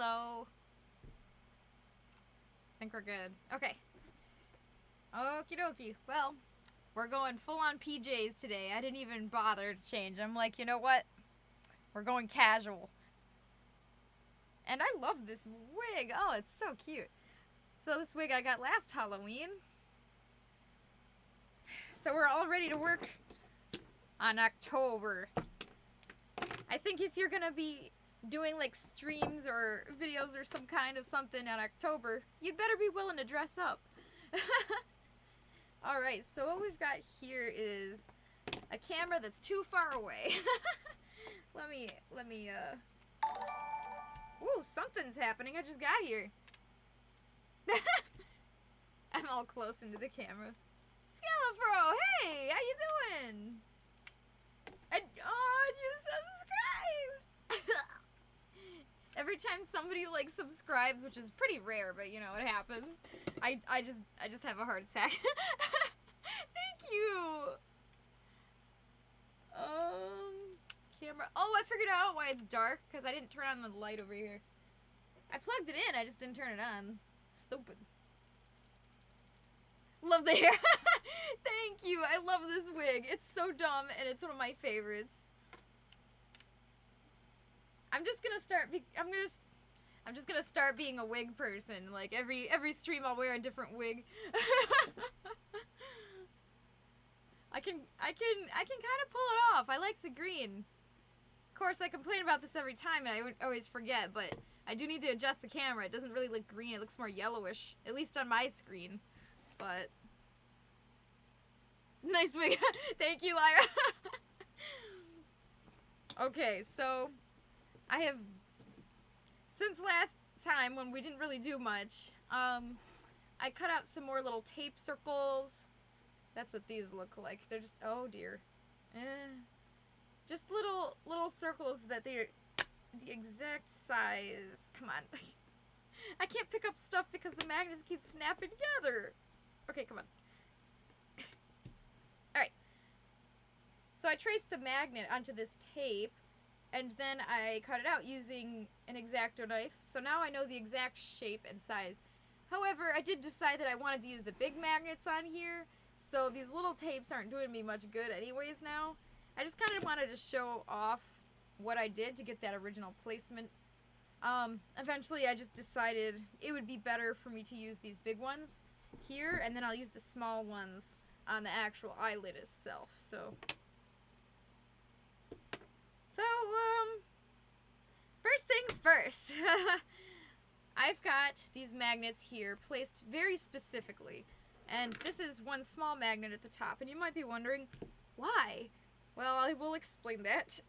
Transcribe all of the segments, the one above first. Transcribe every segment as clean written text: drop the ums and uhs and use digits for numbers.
Hello. I think we're good. Okay. Okie dokie. Well, we're going full on PJs today. I didn't even bother to change. I'm like, you know what? We're going casual. And I love this wig. Oh, it's so cute. So this wig I got last Halloween. So we're all ready to work on October. I think if you're gonna be doing like streams or videos or some kind of something on October, you'd better be willing to dress up. Alright, so what we've got here is a camera that's too far away. let me, Ooh, something's happening. I just got here. I'm all close into the camera. Skellafro, hey, how you doing? Oh, you subscribed! Every time somebody like subscribes, which is pretty rare, but you know it happens. I just have a heart attack. Thank you. Camera. Oh, I figured out why it's dark because I didn't turn on the light over here. I plugged it in, I just didn't turn it on. Stupid. Love the hair. Thank you. I love this wig. It's so dumb and it's one of my favorites. I'm just gonna start being a wig person. Like every stream I'll wear a different wig. I can kind of pull it off. I like the green. Of course, I complain about this every time and I always forget, but I do need to adjust the camera. It doesn't really look green. It looks more yellowish, at least on my screen. But nice wig. Thank you, Lyra. Okay, so I have, since last time when we didn't really do much, I cut out some more little tape circles. That's what these look like. They're just, oh dear. Just little circles that they're the exact size. Come on. I can't pick up stuff because the magnets keep snapping together. Okay, come on. Alright. So I traced the magnet onto this tape, and then I cut it out using an X-Acto knife. So now I know the exact shape and size. However, I did decide that I wanted to use the big magnets on here, so these little tapes aren't doing me much good anyways now. I just kind of wanted to show off what I did to get that original placement. Eventually I just decided it would be better for me to use these big ones here, and then I'll use the small ones on the actual eyelid itself. So first things first. I've got these magnets here placed very specifically, and this is one small magnet at the top, and you might be wondering why. Well, I will explain that.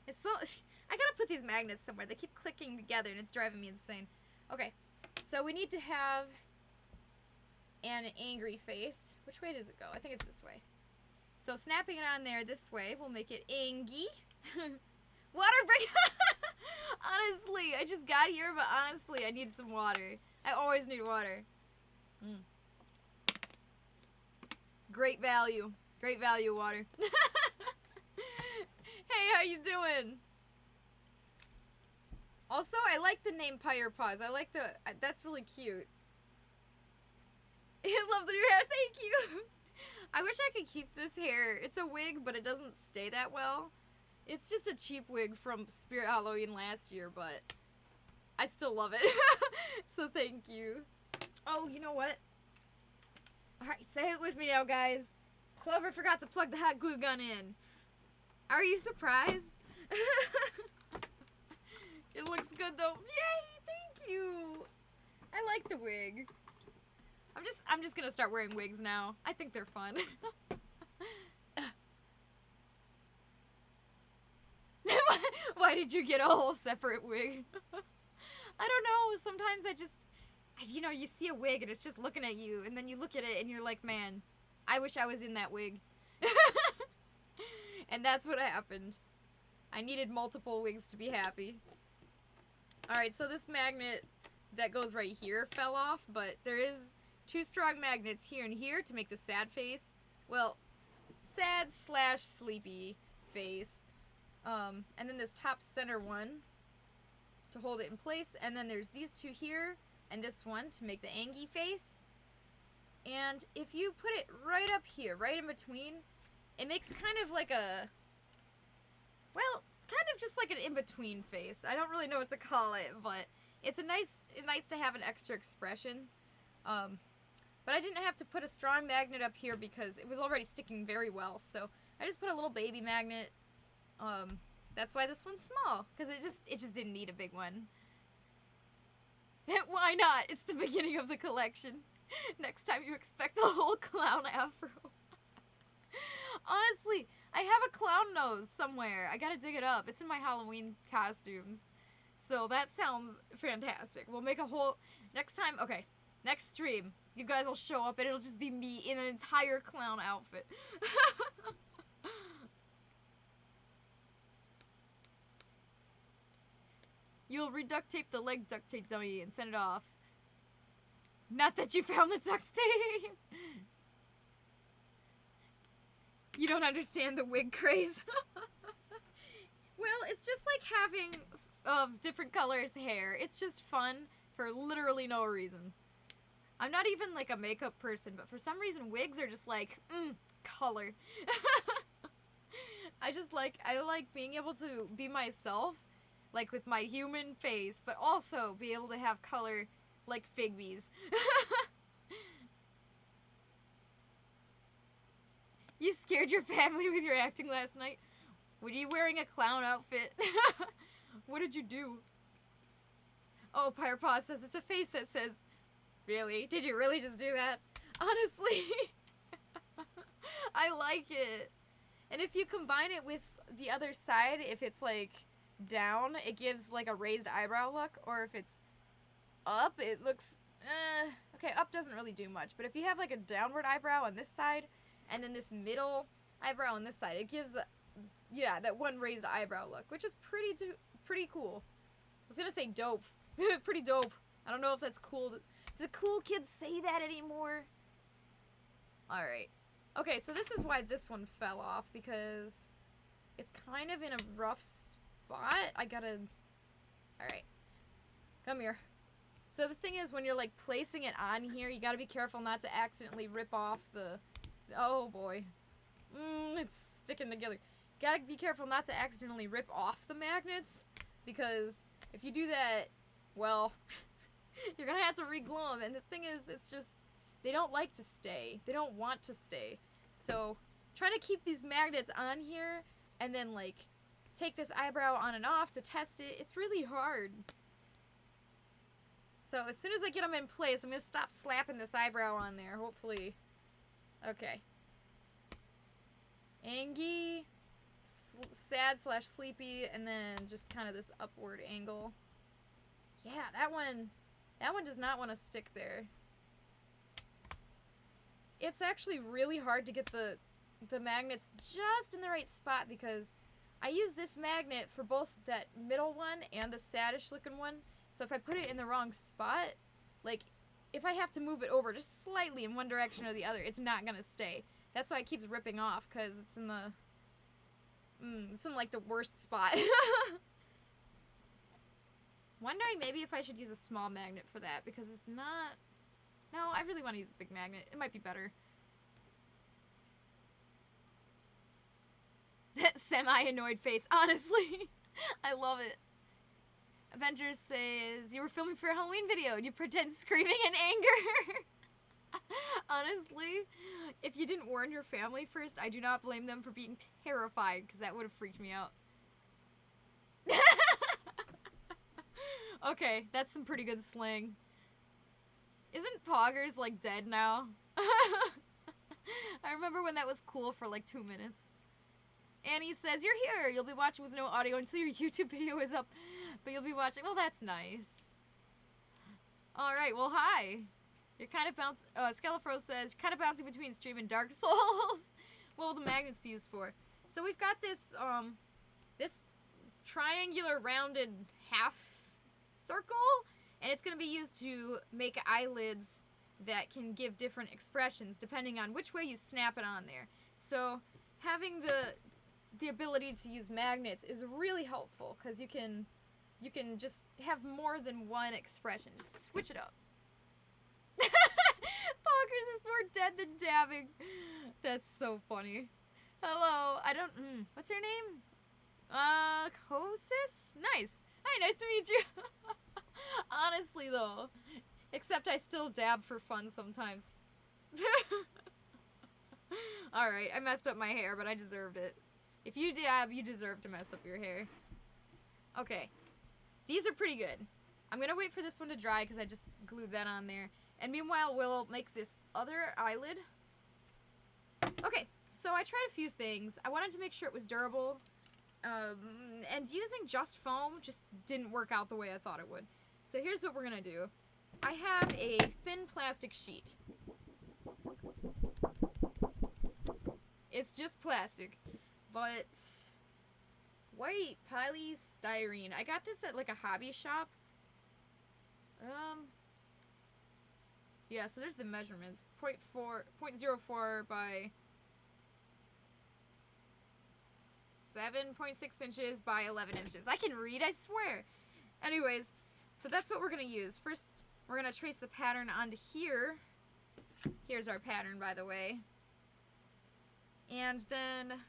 It's so, I gotta put these magnets somewhere. They keep clicking together and it's driving me insane. Okay, so we need to have an angry face. Which way does it go? I think it's this way. So snapping it on there this way will make it angy. Water break. Honestly, I just got here, but honestly, I need some water. I always need water. Great value. Great value water. Hey, how you doing? Also, I like the name Pyre Paws. I like that's really cute. I love the new hair. Thank you. I wish I could keep this hair. It's a wig, but it doesn't stay that well. It's just a cheap wig from Spirit Halloween last year, but I still love it. So thank you. Oh, you know what? Alright, say it with me now, guys. Clover forgot to plug the hot glue gun in. Are you surprised? It looks good though. Yay! Thank you. I like the wig. I'm just gonna start wearing wigs now. I think they're fun. Why did you get a whole separate wig? I don't know. Sometimes you know, you see a wig and it's just looking at you, and then you look at it and you're like, man, I wish I was in that wig. And that's what happened. I needed multiple wigs to be happy. Alright, so this magnet that goes right here fell off, but there is 2 strong magnets here and here to make the sad face. Well, sad / sleepy face. And then this top center one to hold it in place, and then there's these two here, and this one to make the Angie face. And if you put it right up here, right in between, it makes kind of like a, well, kind of just like an in-between face. I don't really know what to call it, but it's nice to have an extra expression. But I didn't have to put a strong magnet up here because it was already sticking very well, so I just put a little baby magnet. That's why this one's small, because it just didn't need a big one. Why not? It's the beginning of the collection. Next time you expect a whole clown afro. Honestly, I have a clown nose somewhere. I gotta dig it up. It's in my Halloween costumes. So that sounds fantastic. We'll make a whole... Next time... Okay. Next stream, you guys will show up and it'll just be me in an entire clown outfit. You'll reduct tape the leg duct tape dummy and send it off. Not that you found the duct tape. You don't understand the wig craze. Well, it's just like having different colors hair. It's just fun for literally no reason. I'm not even like a makeup person, but for some reason wigs are just like, color. I like being able to be myself, like with my human face, but also be able to have color like Figbees. You scared your family with your acting last night? Were you wearing a clown outfit? What did you do? Oh, Pyrepaw says it's a face that says, really? Did you really just do that? Honestly, I like it. And if you combine it with the other side, if it's like down, it gives like a raised eyebrow look, or if it's up, it looks, okay, up doesn't really do much, but if you have like a downward eyebrow on this side, and then this middle eyebrow on this side, it gives, yeah, that one raised eyebrow look, which is pretty cool. I was gonna say dope. Pretty dope. I don't know if that's cool. Do cool kids say that anymore? Alright. Okay, so this is why this one fell off, because it's kind of in a rough spot. I gotta... Alright. Come here. So the thing is, when you're like placing it on here, you gotta be careful not to accidentally rip off the... Oh boy. It's sticking together. Gotta be careful not to accidentally rip off the magnets, because if you do that, well, you're gonna have to re-glue them. And the thing is, it's just, they don't like to stay. They don't want to stay. So, trying to keep these magnets on here, and then like, take this eyebrow on and off to test it, it's really hard. So, as soon as I get them in place, I'm gonna stop slapping this eyebrow on there, hopefully. Okay. Angie, sad/sleepy, and then just kind of this upward angle. Yeah, that one does not want to stick there. It's actually really hard to get the magnets just in the right spot, because I use this magnet for both that middle one and the saddish looking one. So if I put it in the wrong spot, like if I have to move it over just slightly in one direction or the other, it's not gonna stay. That's why it keeps ripping off, because it's in the it's in like the worst spot. Wondering maybe if I should use a small magnet for that, because it's not... No, I really want to use a big magnet. It might be better. That semi-annoyed face, honestly. I love it. Avengers says, you were filming for a Halloween video and you pretend screaming in anger. Honestly, if you didn't warn your family first, I do not blame them for being terrified, because that would have freaked me out. Okay, that's some pretty good slang. Isn't Poggers, like, dead now? I remember when that was cool for, like, 2 minutes. Annie says, you're here! You'll be watching with no audio until your YouTube video is up. But you'll be watching... Well, that's nice. Alright, well, hi. You're kind of Skelefro says, you're kind of bouncing between Stream and Dark Souls. What will the magnets be used for? So we've got this, this triangular rounded half circle, and it's going to be used to make eyelids that can give different expressions depending on which way you snap it on there. So having the ability to use magnets is really helpful, because you can you can just have more than one expression. Just switch it up. Poggers is more dead than dabbing. That's so funny. Hello, I don't, what's your name? Kosis? Nice. Hi, nice to meet you. Honestly, though. Except I still dab for fun sometimes. Alright, I messed up my hair, but I deserved it. If you dab, you deserve to mess up your hair. Okay. These are pretty good. I'm gonna wait for this one to dry because I just glued that on there. And meanwhile, we'll make this other eyelid. Okay, so I tried a few things. I wanted to make sure it was durable. And using just foam just didn't work out the way I thought it would. So here's what we're gonna do. I have a thin plastic sheet. It's just plastic, but white polystyrene. I got this at like a hobby shop. Yeah, so there's the measurements. 0.04 by 7.6 inches by 11 inches. I can read, I swear. Anyways, so that's what we're gonna use. First, we're gonna trace the pattern onto here. Here's our pattern, by the way. And then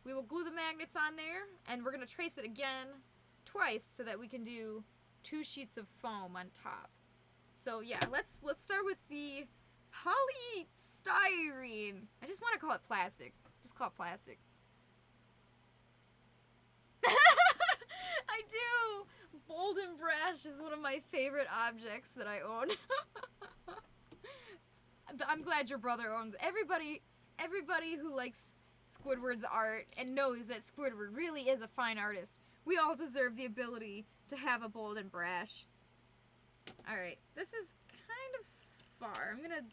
we will glue the magnets on there, and we're gonna trace it again twice so that we can do 2 sheets of foam on top. So yeah, let's start with the polystyrene. I just want to call it plastic. Just call it plastic. I do! Bold and brash is one of my favorite objects that I own. I'm glad your brother owns. Everybody who likes Squidward's art and knows that Squidward really is a fine artist, we all deserve the ability to have a bold and brash. Alright, this is kind of far. I'm gonna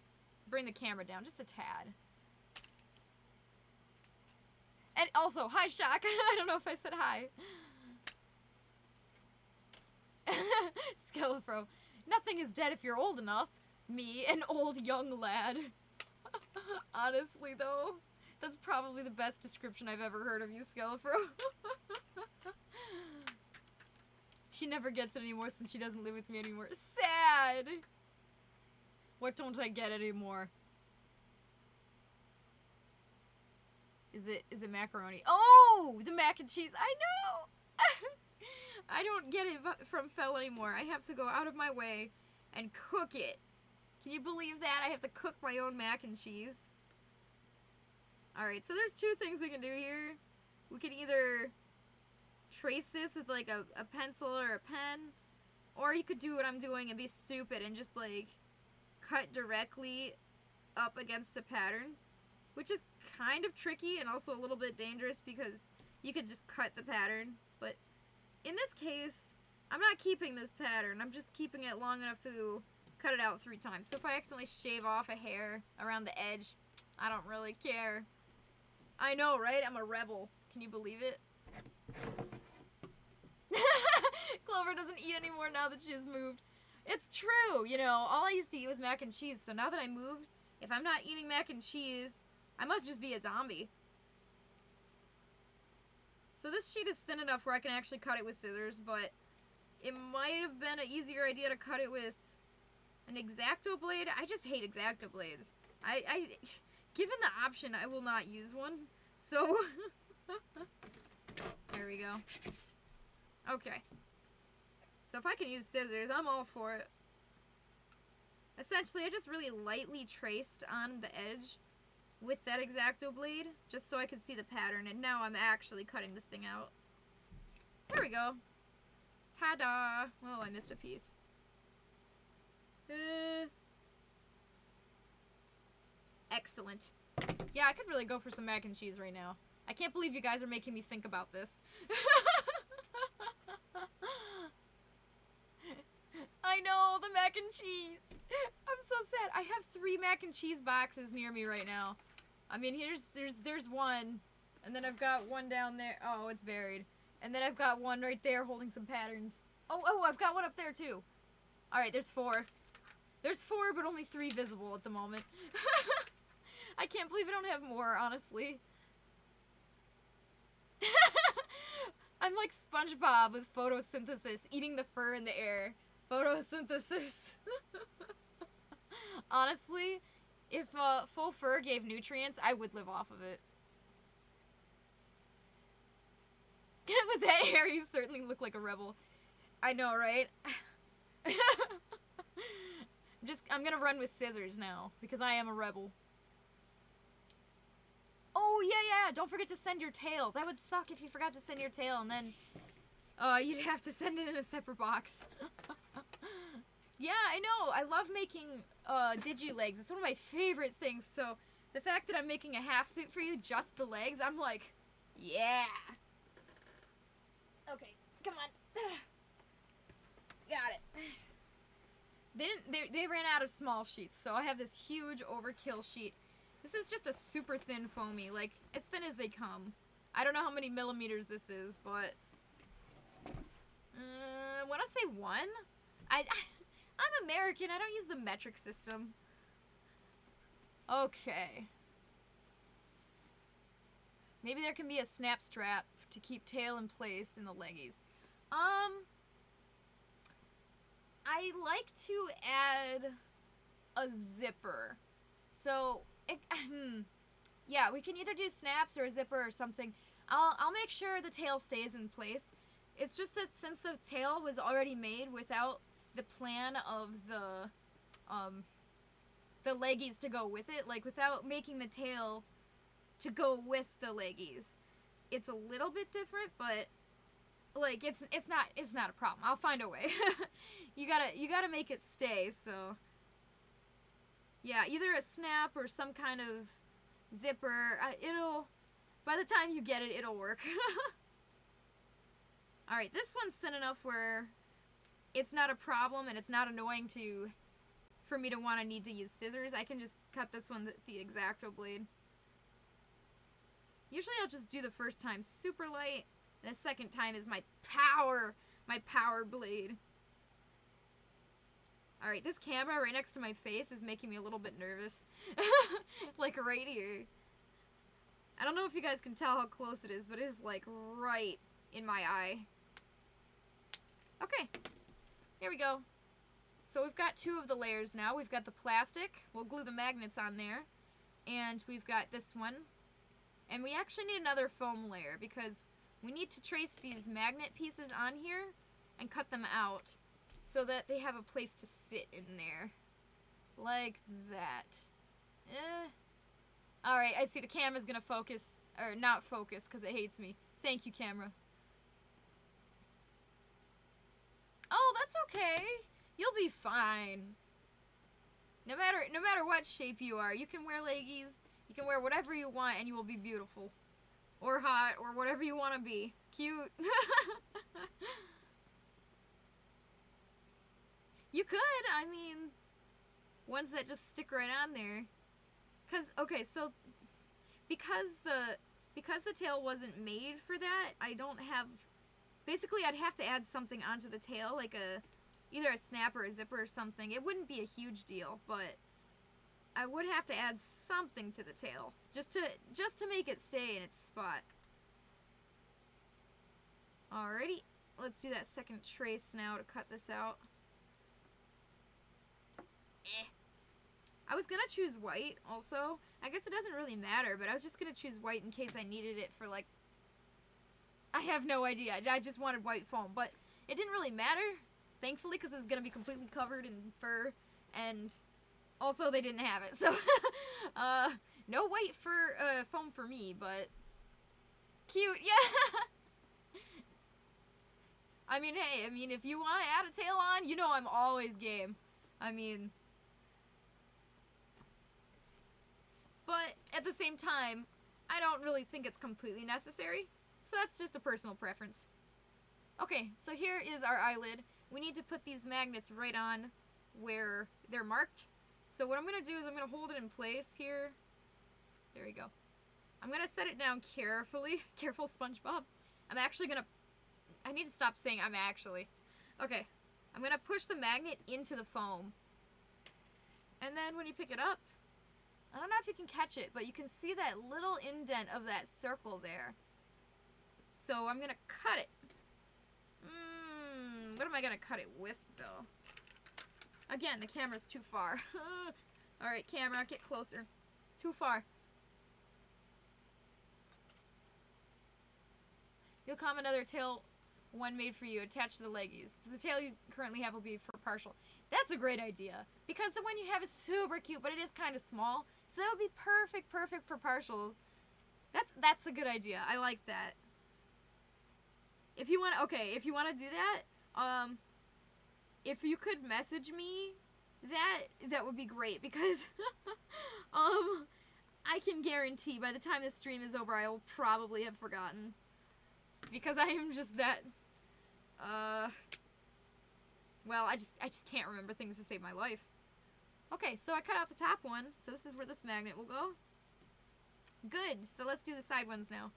bring the camera down just a tad. And also, hi Shock! I don't know if I said hi. Skelefro. Nothing is dead if you're old enough. Me, an old young lad. Honestly though, that's probably the best description I've ever heard of you, Skelefro. She never gets it anymore since she doesn't live with me anymore. Sad! What don't I get anymore? Is it macaroni? Oh! The mac and cheese! I know! I don't get it from Fel anymore. I have to go out of my way and cook it. Can you believe that? I have to cook my own mac and cheese. Alright, so there's 2 things we can do here. We can either trace this with like a pencil or a pen, or you could do what I'm doing and be stupid and just like cut directly up against the pattern, which is kind of tricky and also a little bit dangerous because you could just cut the pattern. But in this case, I'm not keeping this pattern. I'm just keeping it long enough to cut it out 3 times. So if I accidentally shave off a hair around the edge, I don't really care. I know, right? I'm a rebel. Can you believe it? Clover doesn't eat anymore now that she has moved. It's true, you know, all I used to eat was mac and cheese, so now that I moved, if I'm not eating mac and cheese, I must just be a zombie. So this sheet is thin enough where I can actually cut it with scissors, but it might have been an easier idea to cut it with an X-Acto blade. I just hate X-Acto blades. Given the option, I will not use one, so there we go. Okay. So if I can use scissors, I'm all for it. Essentially, I just really lightly traced on the edge with that X-Acto blade, just so I could see the pattern, and now I'm actually cutting the thing out. There we go. Ta-da! Oh, I missed a piece. Excellent. Yeah, I could really go for some mac and cheese right now. I can't believe you guys are making me think about this. I know, the mac and cheese. I'm so sad. I have 3 mac and cheese boxes near me right now. I mean, there's one, and then I've got one down there. Oh, it's buried. And then I've got one right there holding some patterns. Oh, I've got one up there too. All right, there's 4. There's 4, but only 3 visible at the moment. I can't believe I don't have more, honestly. I'm like SpongeBob with photosynthesis, eating the fur in the air. Photosynthesis. Honestly, if full fur gave nutrients, I would live off of it. With that hair, you certainly look like a rebel. I know, right? I'm gonna run with scissors now, because I am a rebel. Oh, yeah, don't forget to send your tail. That would suck if you forgot to send your tail, and then you'd have to send it in a separate box. Yeah, I know. I love making digi-legs. It's one of my favorite things, so the fact that I'm making a half suit for you, just the legs, I'm like, yeah. Okay, come on. Got it. They ran out of small sheets, so I have this huge overkill sheet. This is just a super thin foamy, like, as thin as they come. I don't know how many millimeters this is, but I want to say 1? I'm American, I don't use the metric system. Okay. Maybe there can be a snap strap to keep tail in place in the leggies. I like to add a zipper. So, yeah, we can either do snaps or a zipper or something. I'll make sure the tail stays in place. It's just that since the tail was already made without the plan of the leggies to go with it, like without making the tail to go with the leggies, it's a little bit different, but like it's not a problem. I'll find a way. you gotta make it stay. So yeah, either a snap or some kind of zipper. By the time you get it, it'll work. All right, this one's thin enough where it's not a problem and it's not annoying for me to need to use scissors. I can just cut this one with the X-Acto blade. Usually I'll just do the first time super light, and the second time is my power blade. Alright, this camera right next to my face is making me a little bit nervous. Like right here. I don't know if you guys can tell how close it is, but it is like right in my eye. Okay, here we go. So we've got 2 of the layers now. We've got the plastic. We'll glue the magnets on there. And we've got this one. And we actually need another foam layer because we need to trace these magnet pieces on here and cut them out so that they have a place to sit in there. Like that. Alright, I see the camera's gonna focus. Or not focus because it hates me. Thank you, camera. Oh, that's okay. You'll be fine. No matter what shape you are, you can wear leggies, you can wear whatever you want, and you will be beautiful. Or hot, or whatever you want to be. Cute. You could, I mean, ones that just stick right on there. Okay, so, because the tail wasn't made for that, I don't have, basically I'd have to add something onto the tail, like either a snap or a zipper or something. It wouldn't be a huge deal, but I would have to add something to the tail just to make it stay in its spot. Alrighty, let's do that second trace now to cut this out. I was gonna choose white also. I guess it doesn't really matter, but I was just gonna choose white in case I needed it for like, I have no idea. I just wanted white foam, but it didn't really matter. Thankfully, because it's going to be completely covered in fur, and also they didn't have it, so, no white foam for me, but cute, yeah! I mean, hey, if you want to add a tail on, you know I'm always game. But at the same time, I don't really think it's completely necessary, so that's just a personal preference. Okay, so here is our eyelid. We need to put these magnets right on where they're marked. So what I'm going to do is I'm going to hold it in place here. There we go. I'm going to set it down carefully. Careful, SpongeBob. I need to stop saying I'm actually. Okay. I'm going to push the magnet into the foam. And then when you pick it up, I don't know if you can catch it, but you can see that little indent of that circle there. So I'm gonna cut it. What am I gonna cut it with, though? Again, the camera's too far. Alright, camera, get closer. Too far. You'll come another tail, one made for you, attached to the leggies. The tail you currently have will be for partial. That's a great idea. Because the one you have is super cute, but it is kind of small. So that would be perfect for partials. That's a good idea. I like that. If you want, okay, if you want to do that, if you could message me that would be great, because I can guarantee by the time this stream is over I will probably have forgotten, because I am just that well, I just can't remember things to save my life. Okay, so I cut out the top one, so this is where this magnet will go. Good, so let's do the side ones now.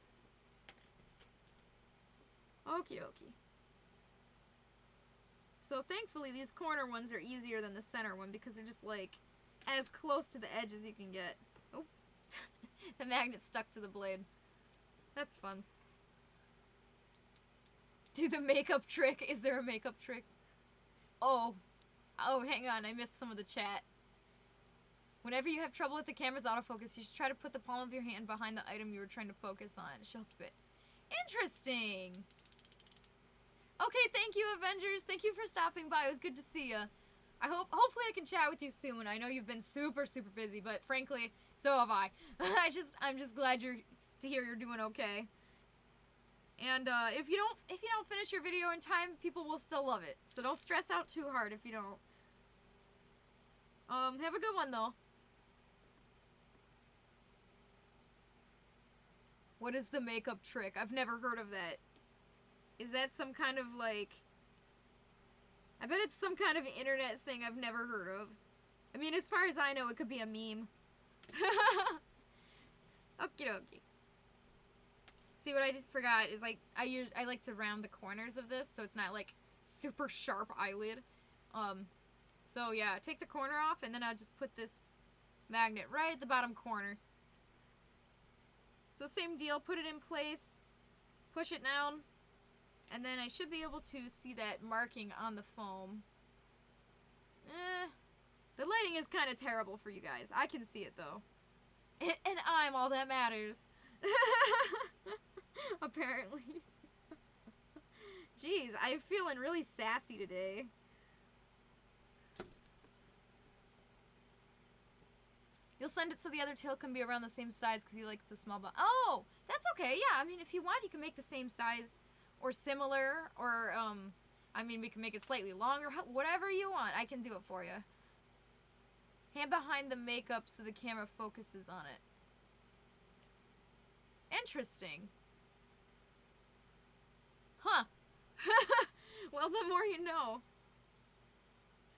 Okie dokie. So thankfully these corner ones are easier than the center one because they're just like as close to the edge as you can get. Oh, the magnet stuck to the blade. That's fun. Do the makeup trick. Is there a makeup trick? Oh, hang on, I missed some of the chat. Whenever you have trouble with the camera's autofocus, you should try to put the palm of your hand behind the item you were trying to focus on. It should help a bit. Interesting. Okay, thank you, Avengers. Thank you for stopping by. It was good to see you. Hopefully I can chat with you soon. I know you've been super busy, but frankly, so have I. I'm just glad to hear you're doing okay. And if you don't finish your video in time, people will still love it. So don't stress out too hard if you don't. Have a good one though. What is the makeup trick? I've never heard of that. Is that some kind of like... I bet it's some kind of internet thing I've never heard of. I mean, as far as I know, it could be a meme. Okie dokie. See, what I just forgot is like, I like to round the corners of this so it's not like super sharp eyelid. So yeah, take the corner off and then I'll just put this magnet right at the bottom corner. So same deal, put it in place, push it down, and then I should be able to see that marking on the foam. The lighting is kind of terrible for you guys. I can see it though. And I'm all that matters. Apparently. Jeez, I'm feeling really sassy today. You'll send it so the other tail can be around the same size because you like the small bump. Oh, that's okay. Yeah, I mean, if you want, you can make the same size or similar, or, I mean, we can make it slightly longer. Whatever you want, I can do it for you. Hand behind the makeup so the camera focuses on it. Interesting. Huh. Well, the more you know.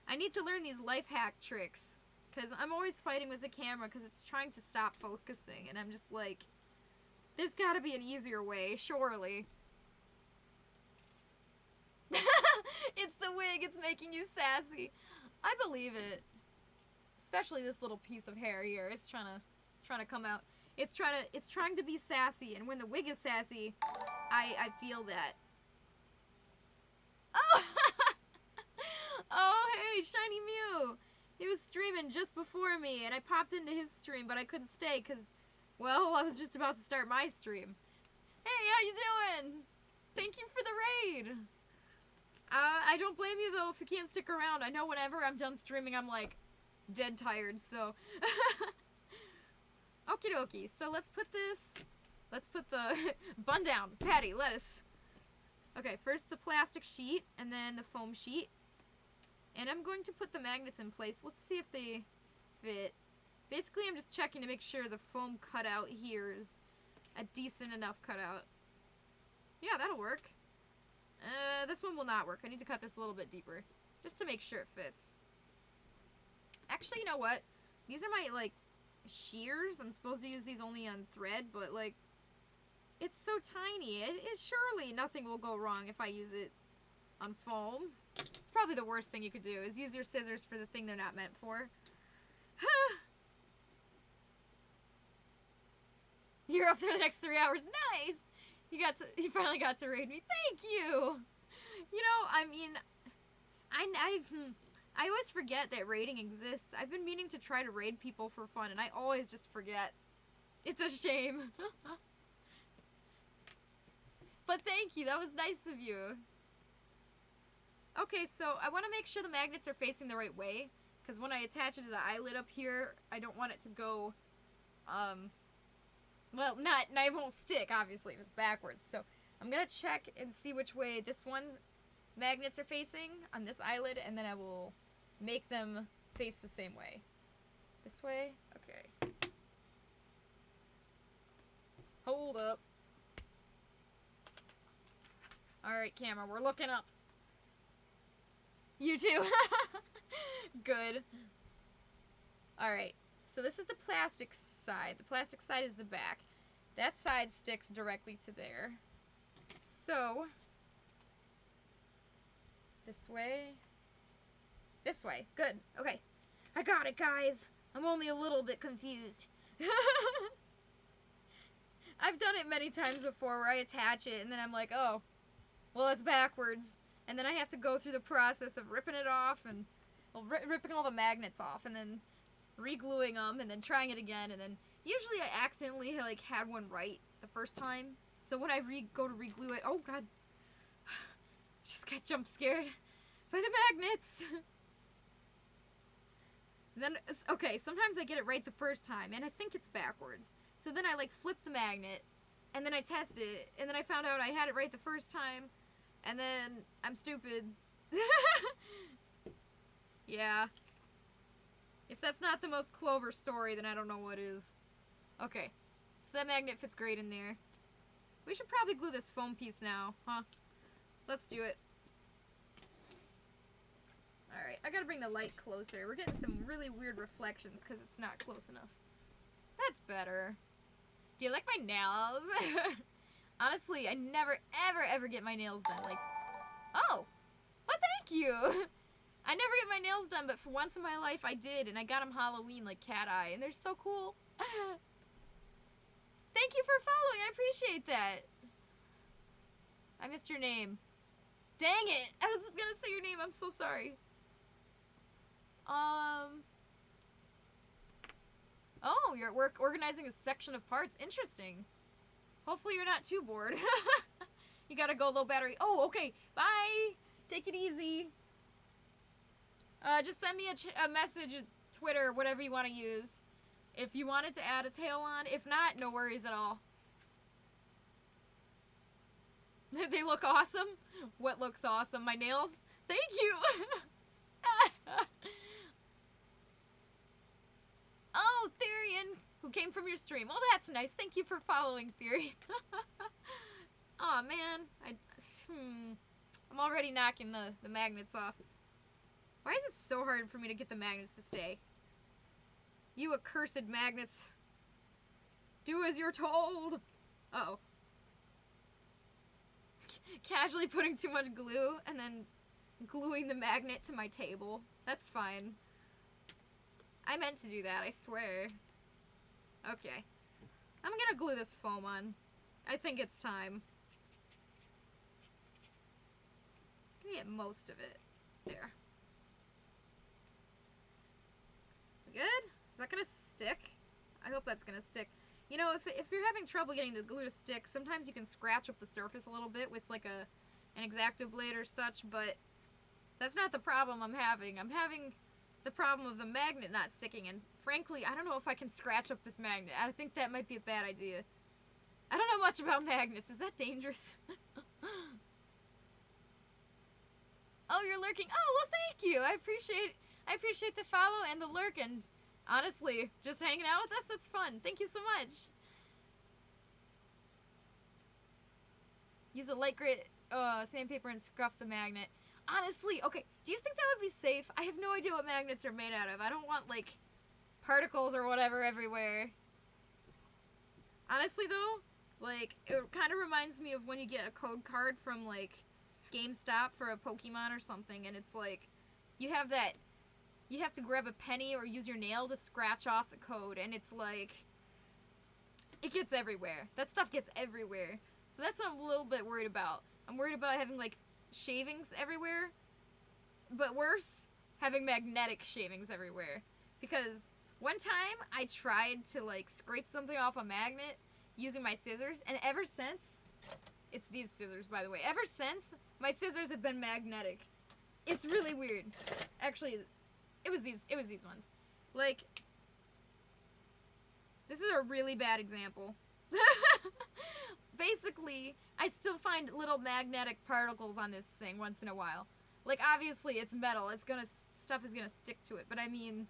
I need to learn these life hack tricks. Because I'm always fighting with the camera because it's trying to stop focusing. And I'm just like, there's got to be an easier way, surely. It's the wig. It's making you sassy. I believe it. Especially this little piece of hair here. It's trying to come out. It's trying to be sassy. And when the wig is sassy, I feel that. Oh! Oh, hey, Shiny Mew. He was streaming just before me, and I popped into his stream, but I couldn't stay because, well, I was just about to start my stream. Hey, how you doing? Thank you for the raid. I don't blame you, though, if you can't stick around. I know whenever I'm done streaming, I'm, like, dead tired, so. Okie dokie. So let's put the bun down. Patty, lettuce. Okay, first the plastic sheet, and then the foam sheet. And I'm going to put the magnets in place. Let's see if they fit. Basically, I'm just checking to make sure the foam cutout here is a decent enough cutout. Yeah, that'll work. This one will not work. I need to cut this a little bit deeper, just to make sure it fits. Actually, you know what? These are my, like, shears. I'm supposed to use these only on thread, but, like, it's so tiny. Surely nothing will go wrong if I use it on foam. It's probably the worst thing you could do, is use your scissors for the thing they're not meant for. You're up for the next 3 hours. Nice! You finally got to raid me. Thank you. You know, I mean, I always forget that raiding exists. I've been meaning to try to raid people for fun, and I always just forget. It's a shame. But thank you. That was nice of you. Okay, so I want to make sure the magnets are facing the right way, because when I attach it to the eyelid up here, I don't want it to go, well, it won't stick, obviously, if it's backwards. So I'm going to check and see which way this one's magnets are facing on this eyelid, and then I will make them face the same way. This way? Okay. Hold up. Alright, camera, we're looking up. You too. Good. Alright, so this is the plastic side. The plastic side is the back. That side sticks directly to there. So, this way. This way. Good. Okay. I got it, guys. I'm only a little bit confused. I've done it many times before where I attach it and then I'm like, oh, well, it's backwards. And then I have to go through the process of ripping it off and ripping all the magnets off and then re-gluing them and then trying it again. And then usually I accidentally like had one right the first time. So when I go to re-glue it, oh god, just got jump scared by the magnets. Then, okay, sometimes I get it right the first time and I think it's backwards. So then I like flip the magnet and then I test it and then I found out I had it right the first time. And then, I'm stupid. Yeah. If that's not the most Clover story, then I don't know what is. Okay. So that magnet fits great in there. We should probably glue this foam piece now, huh? Let's do it. Alright, I gotta bring the light closer. We're getting some really weird reflections because it's not close enough. That's better. Do you like my nails? Honestly, I never, ever get my nails done. Like, oh, well, thank you. I never get my nails done, but for once in my life I did, and I got them Halloween like cat eye, and they're so cool. Thank you for following. I appreciate that. I missed your name. Dang it. I was gonna say your name. I'm so sorry. Oh, you're at work organizing a section of parts. Interesting. Hopefully you're not too bored. You gotta go low battery. Oh, okay. Bye. Take it easy. Just send me a message, Twitter, whatever you want to use. If you wanted to add a tail on. If not, no worries at all. They look awesome. What looks awesome? My nails? Thank you. Oh, Therian, who came from your stream. Well, that's nice. Thank you for following, Therian. Aw, oh, man. I'm already knocking the magnets off. Why is it so hard for me to get the magnets to stay? You accursed magnets. Do as you're told. Uh-oh. Casually putting too much glue and then gluing the magnet to my table. That's fine. I meant to do that, I swear. Okay. I'm gonna glue this foam on. I think it's time. I'm gonna get most of it. There. Good? Is that gonna stick? I hope that's gonna stick. You know, if you're having trouble getting the glue to stick, sometimes you can scratch up the surface a little bit with like an X-Acto blade or such, but that's not the problem I'm having. I'm having the problem of the magnet not sticking, and frankly, I don't know if I can scratch up this magnet. I think that might be a bad idea. I don't know much about magnets. Is that dangerous? Oh, you're lurking. Oh, well, thank you. I appreciate the follow and the lurk, and honestly, just hanging out with us, it's fun. Thank you so much. Use a light grit sandpaper and scruff the magnet. Honestly, okay, do you think that would be safe? I have no idea what magnets are made out of. I don't want, like, particles or whatever everywhere. Honestly, though, like, it kind of reminds me of when you get a code card from, like, GameStop for a Pokemon or something, and it's like, you have to grab a penny or use your nail to scratch off the code, and it's like, it gets everywhere. That stuff gets everywhere. So that's what I'm a little bit worried about. I'm worried about having, like, shavings everywhere. But worse, having magnetic shavings everywhere. Because one time I tried to, like, scrape something off a magnet using my scissors. And ever since, it's these scissors, by the way. Ever since, my scissors have been magnetic. It's really weird. Actually, it was these ones. Like, this is a really bad example. Basically, I still find little magnetic particles on this thing once in a while. Like, obviously, it's metal. It's gonna, stuff is gonna stick to it. But I mean,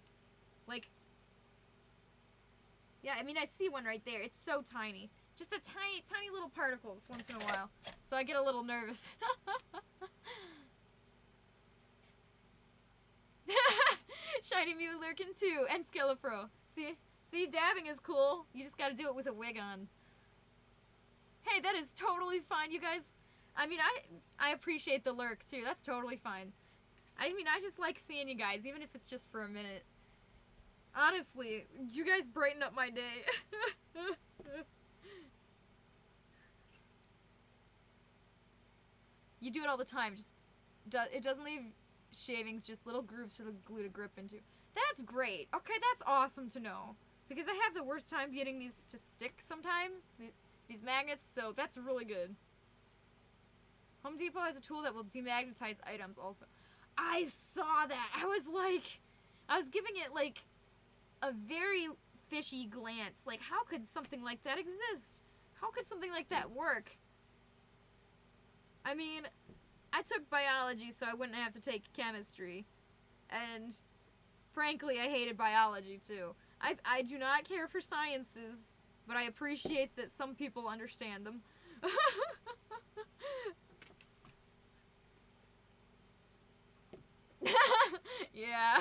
like, yeah, I mean, I see one right there. It's so tiny. Just a tiny, tiny little particles once in a while. So I get a little nervous. Shiny Mew lurking too, and Skelefro. See, dabbing is cool. You just gotta do it with a wig on. Hey, that is totally fine, you guys. I mean, I appreciate the lurk too. That's totally fine. I mean, I just like seeing you guys, even if it's just for a minute. Honestly, you guys brighten up my day. You do it all the time. Just it doesn't leave shavings, just little grooves for the glue to grip into. That's great. Okay, that's awesome to know. Because I have the worst time getting these to stick sometimes. These magnets, so that's really good. Home Depot has a tool that will demagnetize items also. I saw that. I was giving it like a very fishy glance. Like, how could something like that exist? How could something like that work? I mean, I took biology so I wouldn't have to take chemistry. And frankly, I hated biology too. I do not care for sciences, but I appreciate that some people understand them. Yeah.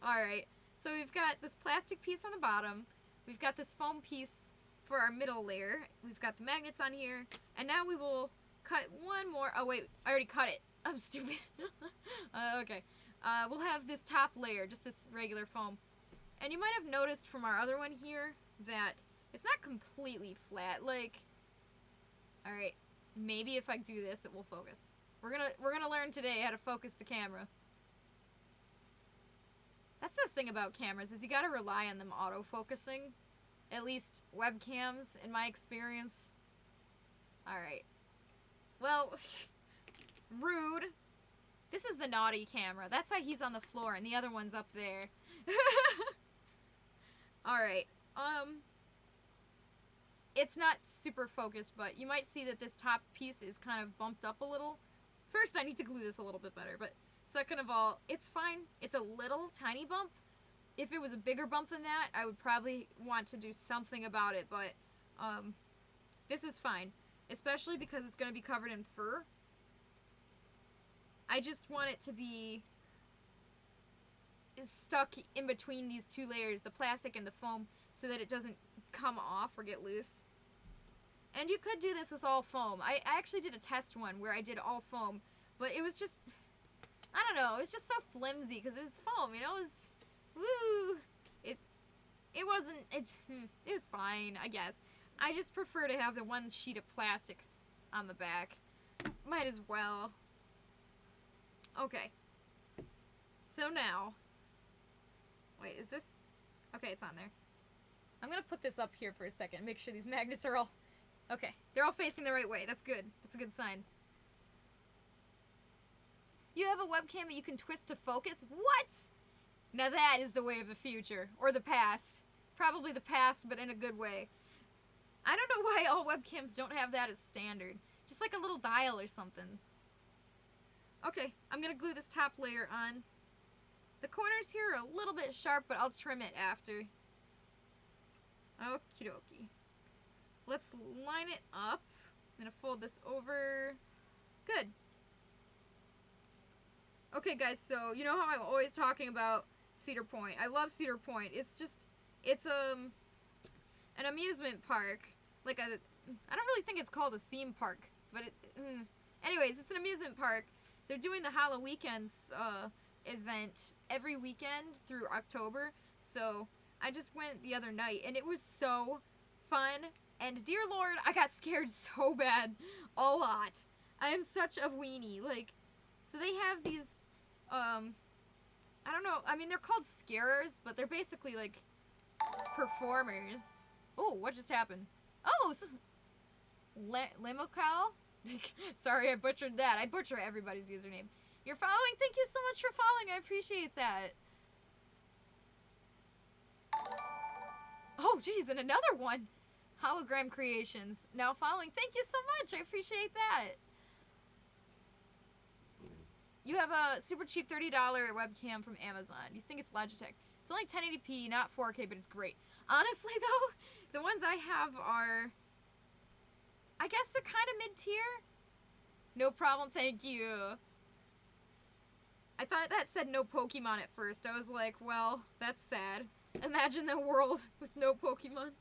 Alright, so we've got this plastic piece on the bottom. We've got this foam piece for our middle layer. We've got the magnets on here. And now we will cut one more. Oh, wait, I already cut it. I'm stupid. Okay. We'll have this top layer, just this regular foam. And you might have noticed from our other one here that it's not completely flat. Like, alright, maybe if I do this, it will focus. We're gonna learn today how to focus the camera. That's the thing about cameras, is you gotta rely on them auto-focusing. At least webcams, in my experience. Alright. Well, rude. This is the naughty camera. That's why he's on the floor and the other one's up there. Alright. It's not super focused, but you might see that this top piece is kind of bumped up a little. First, I need to glue this a little bit better, but second of all, it's fine. It's a little tiny bump. If it was a bigger bump than that, I would probably want to do something about it, but this is fine. Especially because it's going to be covered in fur. I just want it to be stuck in between these two layers, the plastic and the foam, so that it doesn't come off or get loose. And you could do this with all foam. I actually did a test one where I did all foam, but it was just, I don't know, it was just so flimsy because it was foam, you know, it was, woo, it wasn't, it was fine, I guess. I just prefer to have the one sheet of plastic on the back. Might as well. Okay. So now, wait, is this, okay, it's on there. I'm gonna put this up here for a second, make sure these magnets are all, okay, they're all facing the right way. That's good. That's a good sign. You have a webcam that you can twist to focus? What? Now that is the way of the future. Or the past. Probably the past, but in a good way. I don't know why all webcams don't have that as standard. Just like a little dial or something. Okay, I'm gonna glue this top layer on. The corners here are a little bit sharp, but I'll trim it after. Okie dokie. Let's line it up. I'm gonna fold this over. Good. Okay, guys, so you know how I'm always talking about Cedar Point. I love Cedar Point. It's just, it's an amusement park. Like I don't really think it's called a theme park, but anyways, it's an amusement park. They're doing the Halloweekends event every weekend through October. So I just went the other night, and it was so fun. And dear Lord, I got scared so bad. A lot. I am such a weenie. Like, so they have these, I don't know, I mean, they're called scarers, but they're basically, like, performers. Oh, what just happened? Oh, Limocal? Sorry, I butchered that. I butcher everybody's username. You're following? Thank you so much for following. I appreciate that. Oh, geez, and another one. Hologram Creations. Now following. Thank you so much. I appreciate that. You have a super cheap $30 webcam from Amazon. You think it's Logitech. It's only 1080p, not 4K, but it's great. Honestly, though, the ones I have are... I guess they're kind of mid-tier. No problem, thank you. I thought that said no Pokemon at first. I was like, well, that's sad. Imagine the world with no Pokemon.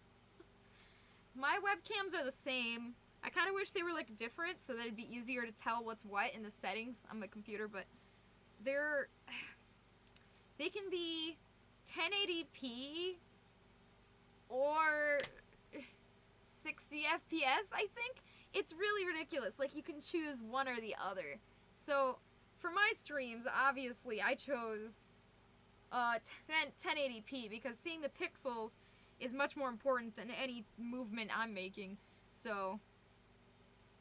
My webcams are the same. I kind of wish they were, like, different so that it'd be easier to tell what's what in the settings on the computer, but they can be 1080p or 60 FPS, I think. It's really ridiculous. Like, you can choose one or the other. So, for my streams, obviously, I chose 1080p because seeing the pixels is much more important than any movement I'm making. So,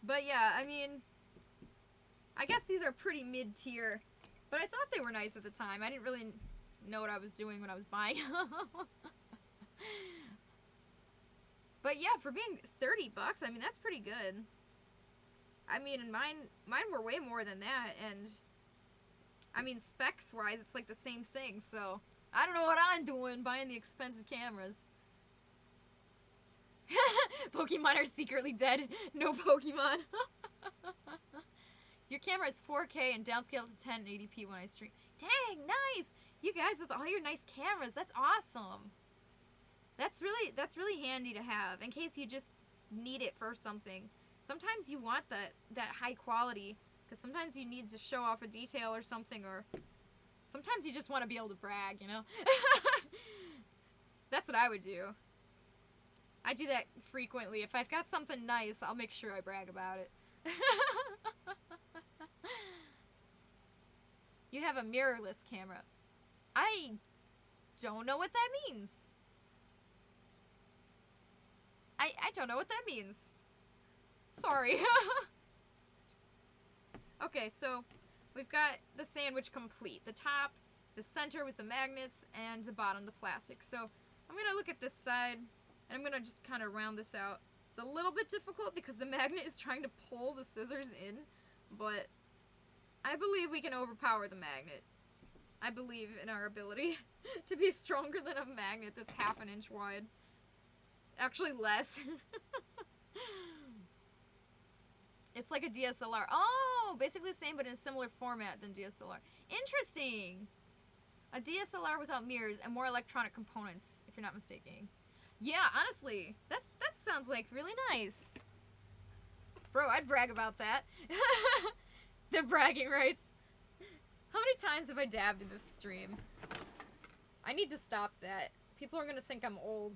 but yeah, I mean, I guess these are pretty mid-tier, but I thought they were nice at the time. I didn't really know what I was doing when I was buying them. But yeah, for being $30, I mean, that's pretty good. I mean, and mine were way more than that, and I mean, specs-wise, it's like the same thing, so I don't know what I'm doing buying the expensive cameras. Pokemon are secretly dead. No Pokemon. Your camera is 4K and downscaled to 1080p when I stream. Dang, nice! You guys with all your nice cameras, that's awesome. That's really handy to have in case you just need it for something. Sometimes you want that high quality, because sometimes you need to show off a detail or something, or sometimes you just want to be able to brag, you know? That's what I would do. I do that frequently. If I've got something nice, I'll make sure I brag about it. You have a mirrorless camera. I don't know what that means. I don't know what that means. Sorry. Okay, so we've got the sandwich complete. The top, the center with the magnets, and the bottom, the plastic. So I'm going to look at this side, and I'm going to just kind of round this out. It's a little bit difficult because the magnet is trying to pull the scissors in, but I believe we can overpower the magnet. I believe in our ability to be stronger than a magnet that's half an inch wide. Actually, less. It's like a DSLR. Oh, basically the same, but in a similar format than DSLR. Interesting. A DSLR without mirrors and more electronic components, if you're not mistaken. Yeah, honestly, that sounds like really nice. Bro, I'd brag about that. The bragging rights. How many times have I dabbed in this stream? I need to stop that. People are gonna think I'm old.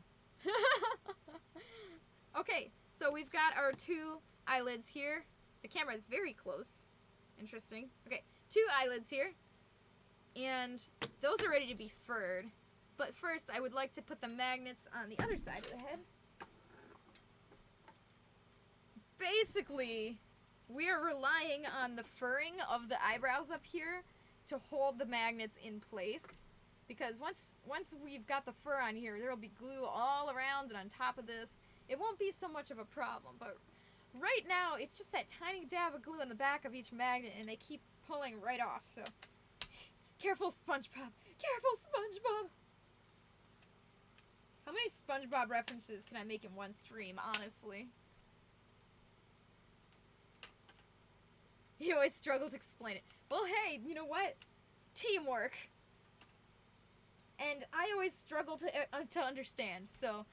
Okay, so we've got our two eyelids here. The camera is very close. Interesting. Okay, two eyelids here. And those are ready to be furred. But first, I would like to put the magnets on the other side of the head. Basically, we are relying on the furring of the eyebrows up here to hold the magnets in place. Because once we've got the fur on here, there will be glue all around and on top of this. It won't be so much of a problem, but right now, it's just that tiny dab of glue on the back of each magnet, and they keep pulling right off, so... Careful, SpongeBob! Careful, SpongeBob! How many SpongeBob references can I make in one stream, honestly? You always struggle to explain it. Well, hey, you know what? Teamwork. And I always struggle to understand, so...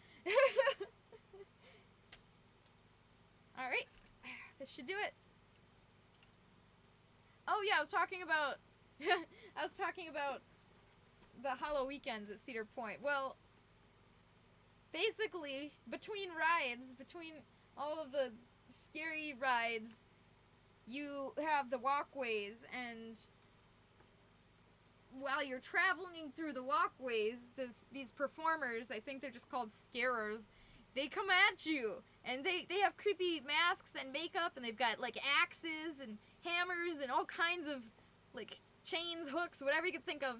Alright. This should do it. Oh, yeah, I was talking about... I was talking about the Hollow Weekends at Cedar Point. Well, basically, between rides, between all of the scary rides, you have the walkways, and while you're traveling through the walkways, these performers, I think they're just called scarers, they come at you, and they have creepy masks and makeup, and they've got, like, axes and hammers and all kinds of, like, chains, hooks, whatever you can think of.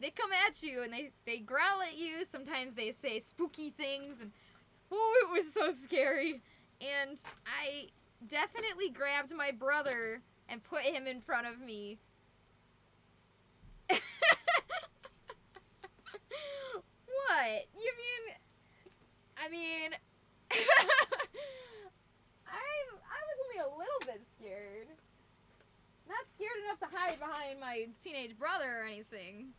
They come at you, and they growl at you. Sometimes they say spooky things, and oh, it was so scary. And I definitely grabbed my brother and put him in front of me. What? You mean... I mean... I was only a little bit scared. Not scared enough to hide behind my teenage brother or anything.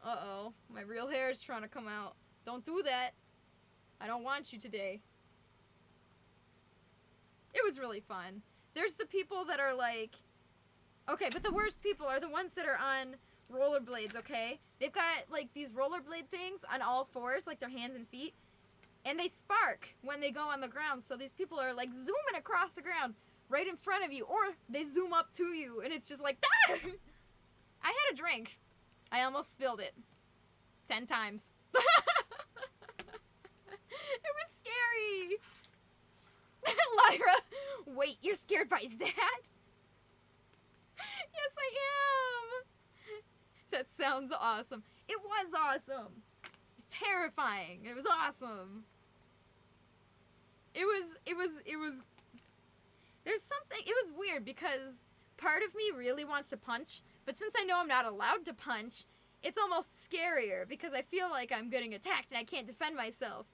Uh-oh. My real hair is trying to come out. Don't do that. I don't want you today. It was really fun. There's the people that are like... Okay, but the worst people are the ones that are on rollerblades, okay? They've got, like, these rollerblade things on all fours, like their hands and feet, and they spark when they go on the ground, so these people are, like, zooming across the ground right in front of you, or they zoom up to you, and it's just like, ah! I had a drink. I almost spilled it. 10 times. It was scary. Lyra, wait, you're scared by that? Yes, I am. That sounds awesome. It was awesome. It was terrifying. It was awesome. It was, there's something, it was weird because part of me really wants to punch, but since I know I'm not allowed to punch, it's almost scarier because I feel like I'm getting attacked and I can't defend myself.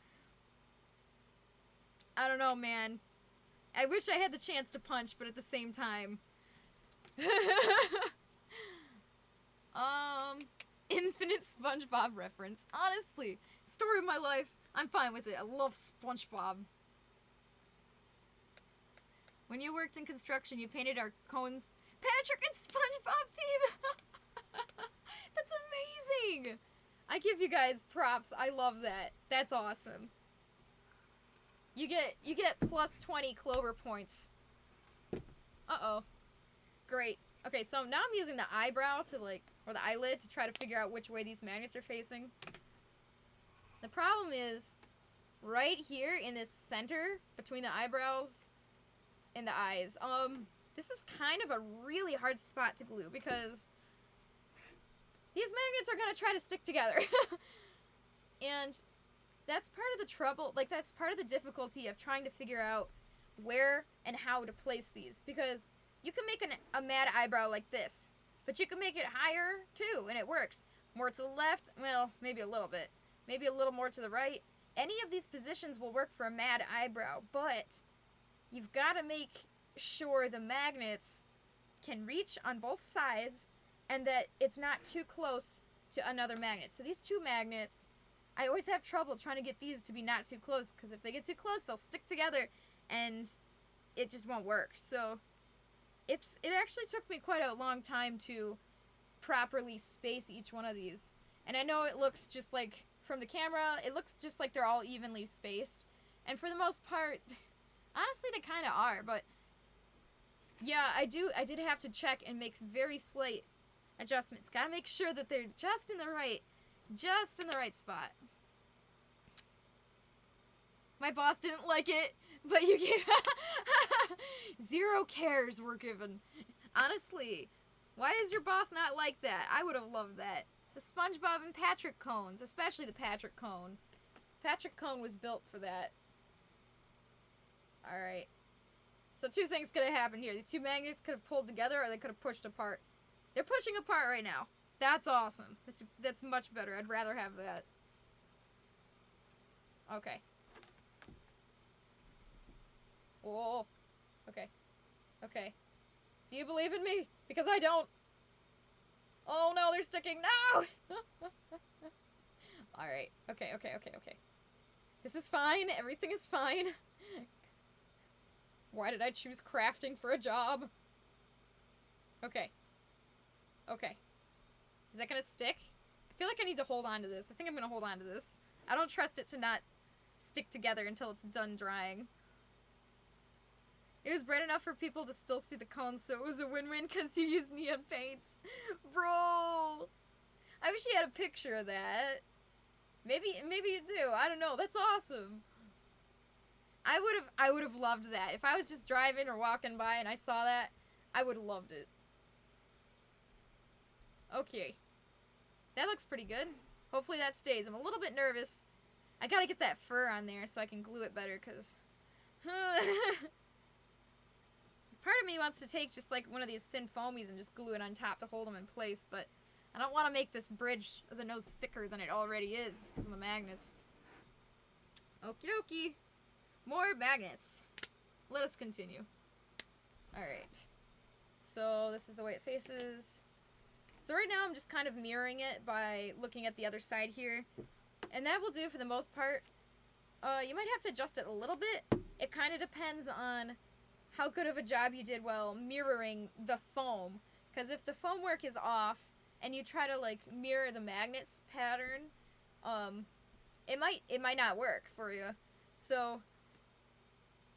I don't know, man. I wish I had the chance to punch, but at the same time. Infinite SpongeBob reference. Honestly, story of my life. I'm fine with it. I love SpongeBob. When you worked in construction, you painted our cones Patrick and SpongeBob theme. That's amazing. I give you guys props. I love that. That's awesome. You get plus 20 Clover points. Uh-oh. Great. Okay, so now I'm using the eyebrow to, like, or the eyelid to try to figure out which way these magnets are facing. The problem is, right here in this center, between the eyebrows and the eyes, this is kind of a really hard spot to glue because these magnets are gonna try to stick together. And that's part of the trouble, like, that's part of the difficulty of trying to figure out where and how to place these, because you can make a mad eyebrow like this, but you can make it higher, too, and it works. More to the left, well, maybe a little bit. Maybe a little more to the right. Any of these positions will work for a mad eyebrow, but you've got to make sure the magnets can reach on both sides and that it's not too close to another magnet. So these two magnets, I always have trouble trying to get these to be not too close, because if they get too close, they'll stick together, and it just won't work. So it actually took me quite a long time to properly space each one of these. And I know it looks just like, from the camera, it looks just like they're all evenly spaced. And for the most part, honestly, they kind of are. But yeah, I did have to check and make very slight adjustments. Gotta make sure that they're just in the right spot. My boss didn't like it, but you gave 0 cares were given. Honestly, why is your boss not like that? I would have loved that. The SpongeBob and Patrick cones, especially the Patrick cone. Patrick cone was built for that. Alright. So 2 things could have happened here. These 2 magnets could have pulled together, or they could have pushed apart. They're pushing apart right now. That's awesome. That's much better. I'd rather have that. Okay. Oh. Okay. Okay. Do you believe in me? Because I don't. Oh no, they're sticking. No! Alright. Okay. This is fine. Everything is fine. Why did I choose crafting for a job? Okay. Okay. Is that gonna stick? I feel like I need to hold on to this. I think I'm gonna hold on to this. I don't trust it to not stick together until it's done drying. It was bright enough for people to still see the cones, so it was a win-win because you used neon paints. Bro! I wish you had a picture of that. Maybe you do. I don't know. That's awesome. I would have loved that. If I was just driving or walking by and I saw that, I would have loved it. Okay. That looks pretty good. Hopefully that stays. I'm a little bit nervous. I gotta get that fur on there so I can glue it better, because... Part of me wants to take just like one of these thin foamies and just glue it on top to hold them in place, but I don't want to make this bridge of the nose thicker than it already is because of the magnets. Okie dokie. More magnets. Let us continue. Alright. So this is the way it faces. So right now I'm just kind of mirroring it by looking at the other side here. And that will do for the most part. You might have to adjust it a little bit. It kind of depends on how good of a job you did while mirroring the foam. Because if the foam work is off and you try to like mirror the magnets pattern, it might not work for you. So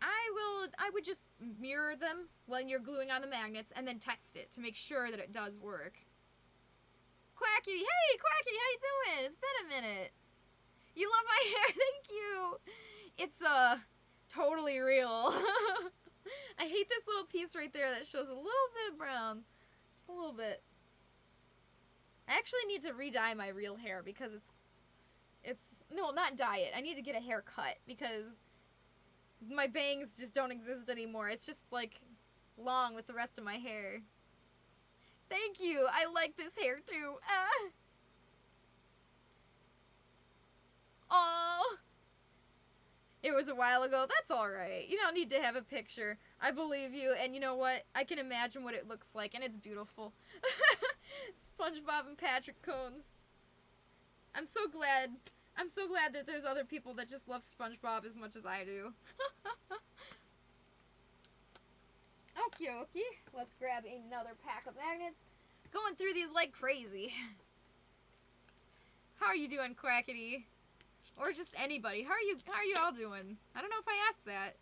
I would just mirror them when you're gluing on the magnets and then test it to make sure that it does work. Quackity, hey Quackity, how you doing? It's been a minute. You love my hair, thank you. It's totally real. I hate this little piece right there that shows a little bit of brown. Just a little bit. I actually need to re-dye my real hair because no, not dye it. I need to get a haircut because my bangs just don't exist anymore. It's just like long with the rest of my hair. Thank you. I like this hair too. Oh. It was a while ago. That's alright. You don't need to have a picture. I believe you, and you know what? I can imagine what it looks like, and it's beautiful. SpongeBob and Patrick cones. I'm so glad that there's other people that just love SpongeBob as much as I do. Okie dokie. Let's grab another pack of magnets. Going through these like crazy. How are you doing, Quackity? Or just anybody. How are you all doing? I don't know if I asked that.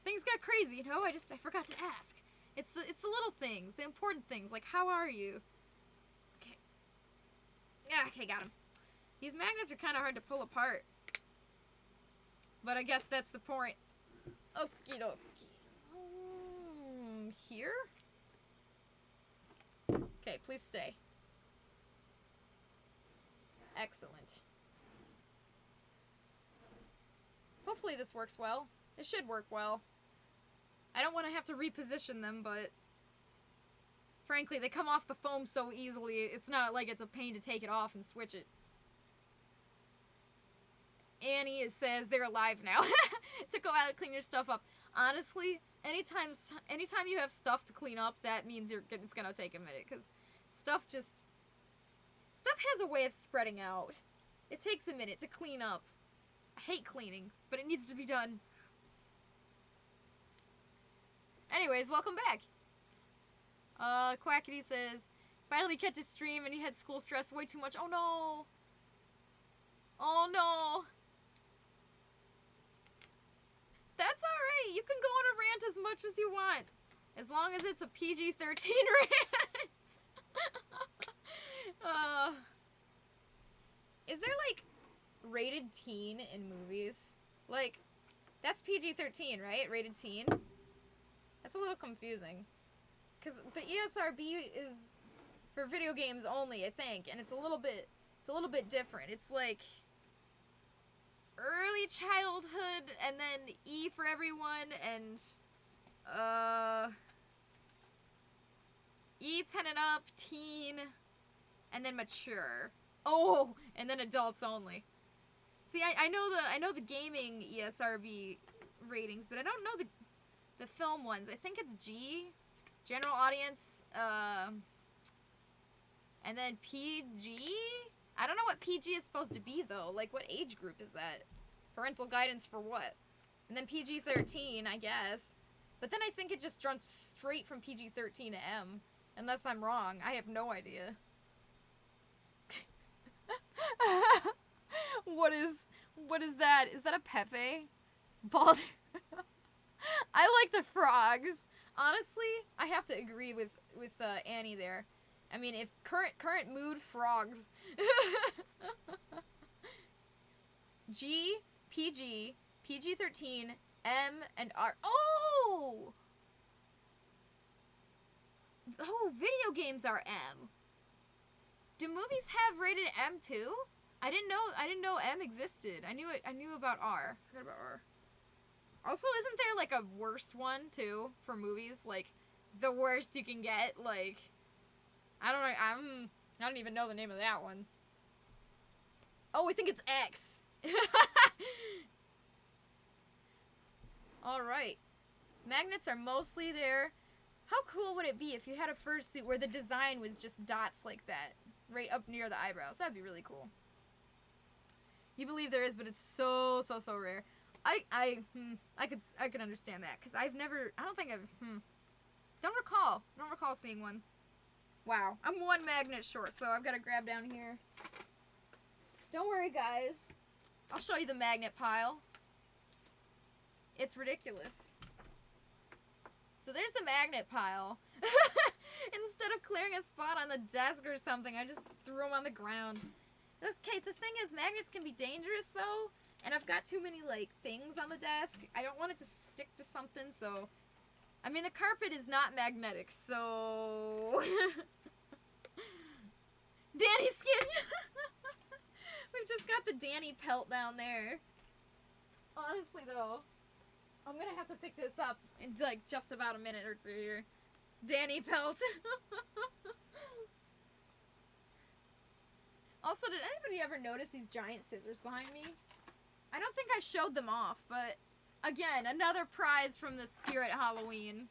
Things got crazy, you know? I forgot to ask. It's the little things, the important things, like how are you? Okay. Yeah, okay, got him. These magnets are kind of hard to pull apart. But I guess that's the point. Okie dokie. Here? Okay, please stay. Excellent. Hopefully this works well. It should work well. I don't want to have to reposition them, but frankly, they come off the foam so easily, it's not like it's a pain to take it off and switch it. Annie says they're alive now. To go out and clean your stuff up. Honestly, anytime you have stuff to clean up, that means it's gonna take a minute, because stuff has a way of spreading out. It takes a minute to clean up. I hate cleaning, but it needs to be done. Anyways, welcome back. Quackity says, finally catch a stream and he had school stress way too much. Oh no. Oh no. That's alright. You can go on a rant as much as you want. As long as it's a PG-13 rant. Is there like rated teen in movies? Like, that's PG-13, right? Rated teen? That's a little confusing. Because the ESRB is for video games only, I think, and it's a little bit different. It's like early childhood, and then E for everyone, and E 10 and up, teen, and then mature. Oh, and then adults only. See, I know the gaming ESRB ratings, but I don't know the film ones. I think it's G, general audience, and then PG? I don't know what PG is supposed to be, though. Like, what age group is that? Parental guidance for what? And then PG-13, I guess. But then I think it just jumps straight from PG-13 to M. Unless I'm wrong. I have no idea. What is that? Is that a Pepe? Bald. I like the frogs. Honestly, I have to agree with Annie there. I mean, if current mood frogs. G, PG, PG-13, M, and R. Oh! Oh, video games are M. Do movies have rated M too? I didn't know M existed. I knew about R. Forgot about R. Also, isn't there like a worse one too for movies? Like the worst you can get, like I don't even know the name of that one. Oh, I think it's X. All right. Magnets are mostly there. How cool would it be if you had a fursuit where the design was just dots like that, right up near the eyebrows? That'd be really cool. You believe there is, but it's so rare. I could understand that because I don't recall seeing one. Wow, I'm one magnet short, so I've got to grab down here. Don't worry, guys. I'll show you the magnet pile. It's ridiculous. So there's the magnet pile. Instead of clearing a spot on the desk or something, I just threw them on the ground. Okay, the thing is, magnets can be dangerous, though. And I've got too many, like, things on the desk. I don't want it to stick to something, so... I mean, the carpet is not magnetic, so... Danny skin! We've just got the Danny pelt down there. Honestly, though, I'm gonna have to pick this up in, like, just about a minute or two here. Danny pelt. Also, did anybody ever notice these giant scissors behind me? I don't think I showed them off, but again, another prize from the Spirit Halloween.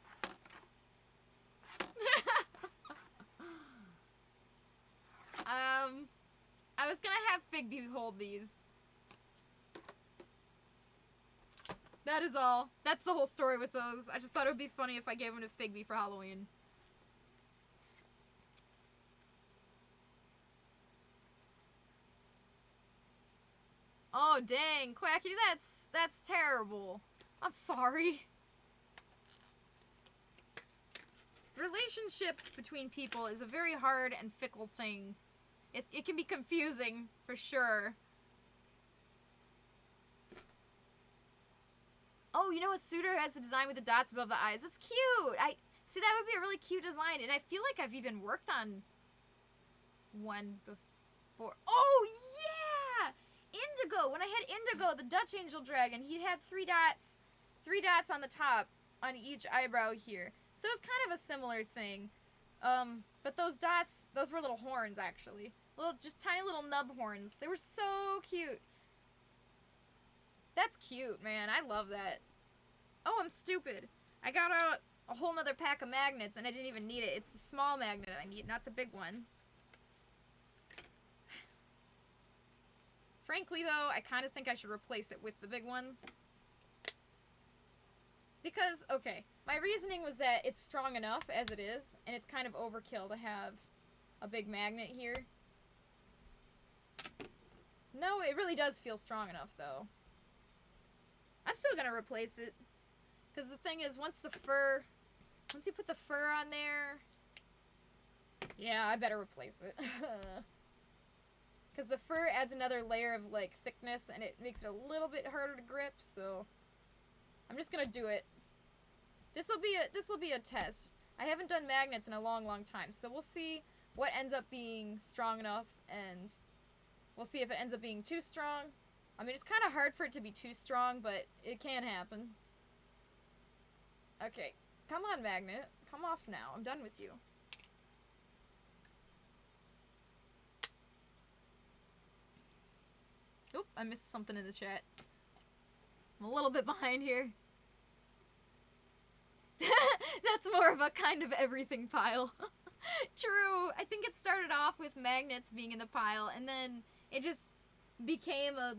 I was gonna have Figby hold these. That is all. That's the whole story with those. I just thought it would be funny if I gave them to Figby for Halloween. Oh, dang, Quacky, that's terrible. I'm sorry. Relationships between people is a very hard and fickle thing. It can be confusing, for sure. Oh, you know, a suitor has a design with the dots above the eyes. That's cute. See, that would be a really cute design, and I feel like I've even worked on one before. Oh, yeah! Indigo! When I had Indigo, the Dutch Angel Dragon, he had 3 dots. 3 dots on the top on each eyebrow here. So it's kind of a similar thing. But those dots, those were little horns, actually. Just tiny little nub horns. They were so cute. That's cute, man. I love that. Oh, I'm stupid. I got out a whole nother pack of magnets, and I didn't even need it. It's the small magnet I need, not the big one. Frankly, though, I kind of think I should replace it with the big one. Because, okay, my reasoning was that it's strong enough as it is, and it's kind of overkill to have a big magnet here. No, it really does feel strong enough, though. I'm still gonna replace it. Because the thing is, once you put the fur on there... Yeah, I better replace it. Because the fur adds another layer of, like, thickness, and it makes it a little bit harder to grip, so... I'm just gonna do it. This'll be a test. I haven't done magnets in a long, long time, so we'll see what ends up being strong enough, and we'll see if it ends up being too strong. I mean, it's kind of hard for it to be too strong, but it can happen. Okay, come on, magnet. Come off now. I'm done with you. Oop, I missed something in the chat. I'm a little bit behind here. That's more of a kind of everything pile. True. I think it started off with magnets being in the pile, and then it just became a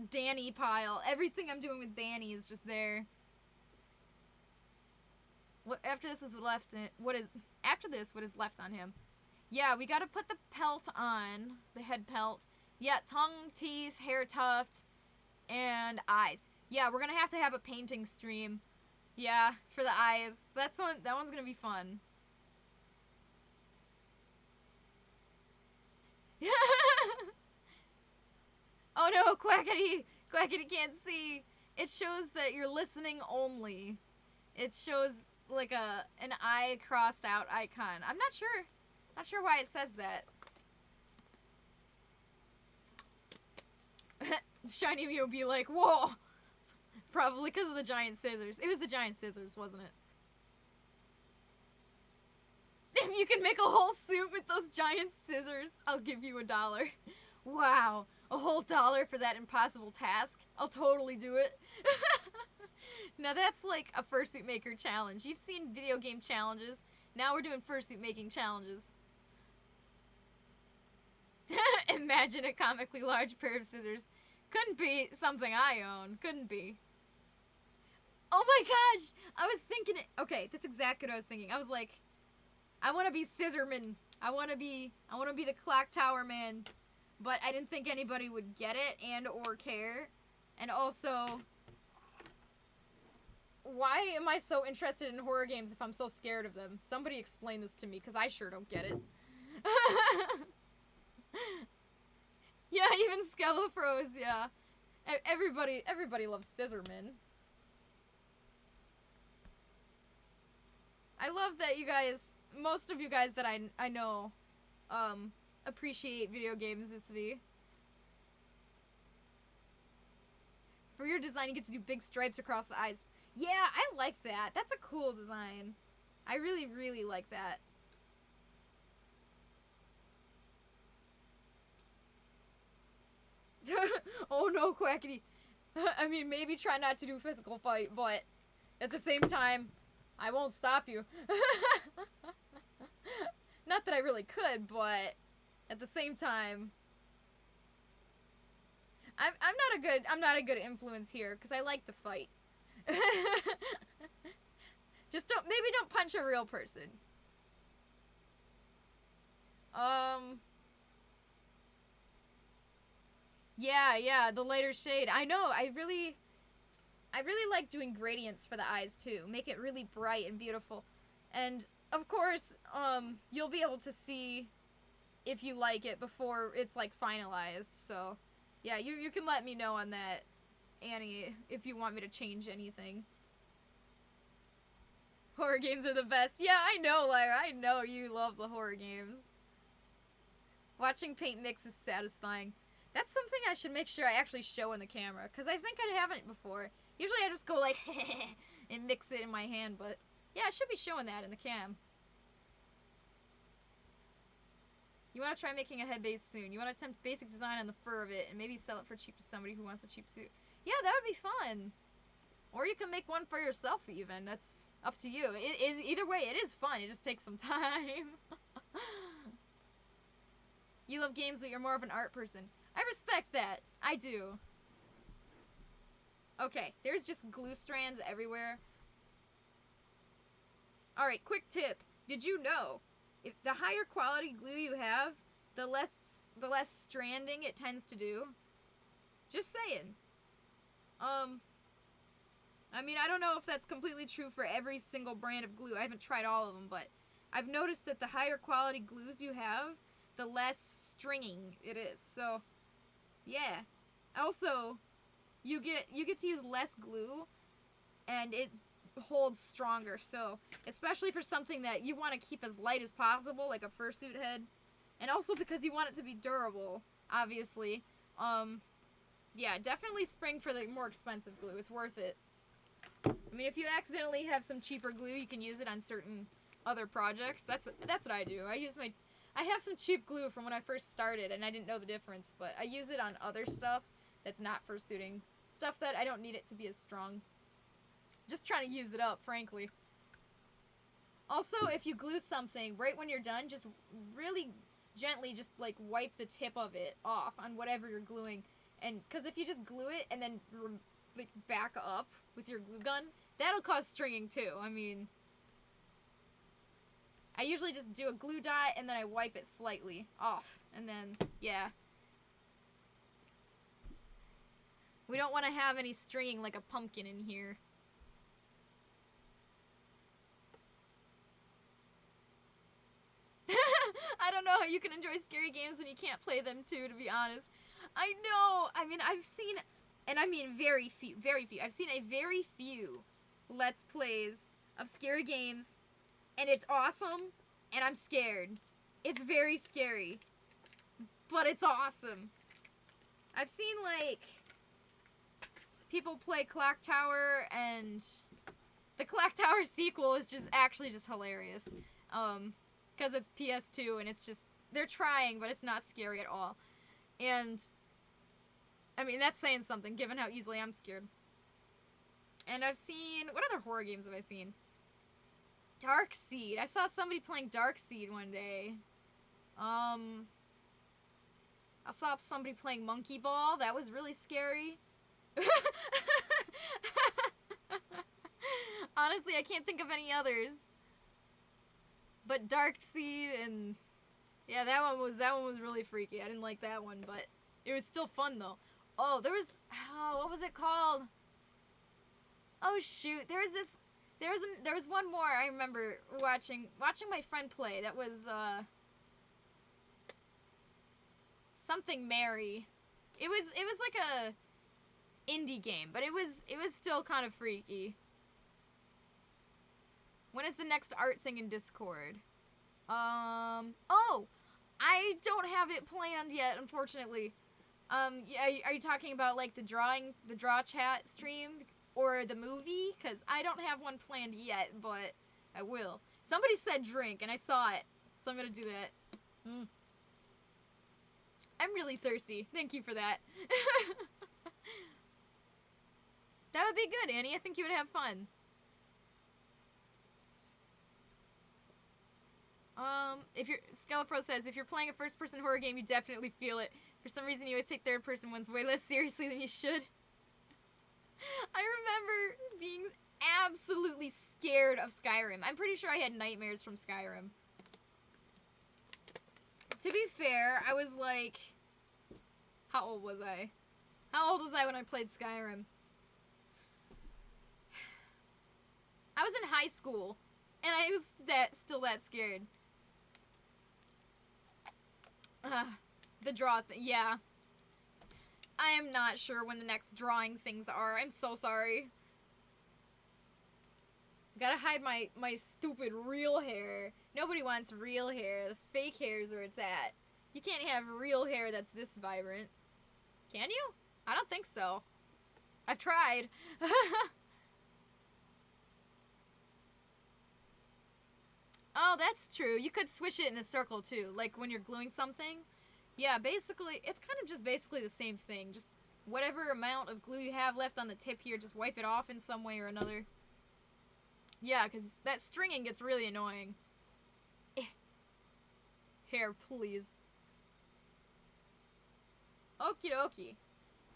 Danny pile. Everything I'm doing with Danny is just there. What after this is left? After this? What is left on him? Yeah, we got to put the pelt on, the head pelt. Yeah, tongue, teeth, hair tuft, and eyes. Yeah, we're gonna have to have a painting stream. Yeah, for the eyes. That one's gonna be fun. Oh no, Quackity! Quackity can't see. It shows that you're listening only. It shows like an eye crossed out icon. I'm not sure why it says that. Shiny Me will be like, whoa! Probably because of the giant scissors. It was the giant scissors, wasn't it? If you can make a whole suit with those giant scissors, I'll give you $1. Wow, a whole $1 for that impossible task? I'll totally do it. Now that's like a fursuit maker challenge. You've seen video game challenges. Now we're doing fursuit making challenges. Imagine a comically large pair of scissors. Couldn't be something I own. Couldn't be. Oh my gosh! I was thinking it. Okay, that's exactly what I was thinking. I was like, I want to be Scissorman. I want to be the Clock Tower Man. But I didn't think anybody would get it and or care. And also, why am I so interested in horror games if I'm so scared of them? Somebody explain this to me, because I sure don't get it. Yeah, even Skelefros, yeah. Everybody loves Scissorman. I love that you guys, most of you guys that I know, appreciate video games with me. For your design, you get to do big stripes across the eyes. Yeah, I like that. That's a cool design. I really, really like that. Oh no, Quackity. I mean, maybe try not to do physical fight, but at the same time, I won't stop you. Not that I really could, but at the same time, I'm not a good influence here because I like to fight. Just maybe don't punch a real person. Yeah, the lighter shade. I know. I really like doing gradients for the eyes too. Make it really bright and beautiful. And of course, you'll be able to see if you like it before it's like finalized. So, yeah, you can let me know on that, Annie, if you want me to change anything. Horror games are the best. Yeah, I know, Lyra. I know you love the horror games. Watching paint mix is satisfying. That's something I should make sure I actually show in the camera, because I think I haven't before. Usually I just go like, and mix it in my hand, but yeah, I should be showing that in the cam. You want to try making a head base soon. You want to attempt basic design on the fur of it, and maybe sell it for cheap to somebody who wants a cheap suit. Yeah, that would be fun. Or you can make one for yourself even. That's up to you. It is, either way, it is fun. It just takes some time. You love games, but you're more of an art person. I respect that. I do. Okay, there's just glue strands everywhere. Alright, quick tip. Did you know, if the higher quality glue you have, the less stranding it tends to do? Just saying. I mean, I don't know if that's completely true for every single brand of glue. I haven't tried all of them, but I've noticed that the higher quality glues you have, the less stringing it is. So, yeah. Also, you get to use less glue, and it holds stronger. So, especially for something that you want to keep as light as possible, like a fursuit head, and also because you want it to be durable, obviously. Yeah, definitely spring for the more expensive glue. It's worth it. I mean, if you accidentally have some cheaper glue, you can use it on certain other projects. That's what I do. I have some cheap glue from when I first started, and I didn't know the difference, but I use it on other stuff that's not fursuiting. Stuff that I don't need it to be as strong. Just trying to use it up, frankly. Also, if you glue something, right when you're done, just really gently just, like, wipe the tip of it off on whatever you're gluing. And, because if you just glue it and then, like, back up with your glue gun, that'll cause stringing, too. I mean, I usually just do a glue dot and then I wipe it slightly off. And then, yeah. We don't want to have any stringing like a pumpkin in here. I don't know how you can enjoy scary games when you can't play them too, to be honest. I know. I mean, I've seen, and I mean very few. I've seen a very few Let's Plays of scary games, and it's awesome, and I'm scared. It's very scary, but it's awesome. I've seen, like, people play Clock Tower, and the Clock Tower sequel is just actually just hilarious. Because it's PS2, and it's just, they're trying, but it's not scary at all. And, I mean, that's saying something, given how easily I'm scared. And I've seen, what other horror games have I seen? Darkseid. I saw somebody playing Darkseid one day. I saw somebody playing Monkey Ball. That was really scary. Honestly, I can't think of any others. But Darkseid and yeah, that one was really freaky. I didn't like that one, but it was still fun though. Oh, there was what was it called? Oh shoot, there was one more I remember watching my friend play. That was something Mary. It was like a indie game, but it was still kind of freaky. When is the next art thing in Discord? Oh, I don't have it planned yet, unfortunately. Are you talking about like the draw chat stream or the movie? Because I don't have one planned yet, but I will. Somebody said drink, and I saw it, so I'm gonna do that. I'm really thirsty. Thank you for that. That would be good, Annie. I think you would have fun. If you're, Skellepro says, if you're playing a first-person horror game, you definitely feel it. For some reason, you always take third-person ones way less seriously than you should. I remember being absolutely scared of Skyrim. I'm pretty sure I had nightmares from Skyrim. To be fair, I was like... How old was I? How old was I when I played Skyrim? I was in high school, and I was still that scared. The draw thing, yeah. I am not sure when the next drawing things are. I'm so sorry. Gotta hide my stupid real hair. Nobody wants real hair. The fake hair is where it's at. You can't have real hair that's this vibrant. Can you? I don't think so. I've tried. Oh, that's true. You could swish it in a circle, too. Like, when you're gluing something. Yeah, basically, it's kind of just basically the same thing. Just whatever amount of glue you have left on the tip here, just wipe it off in some way or another. Yeah, because that stringing gets really annoying. Hair, please. Okie dokie.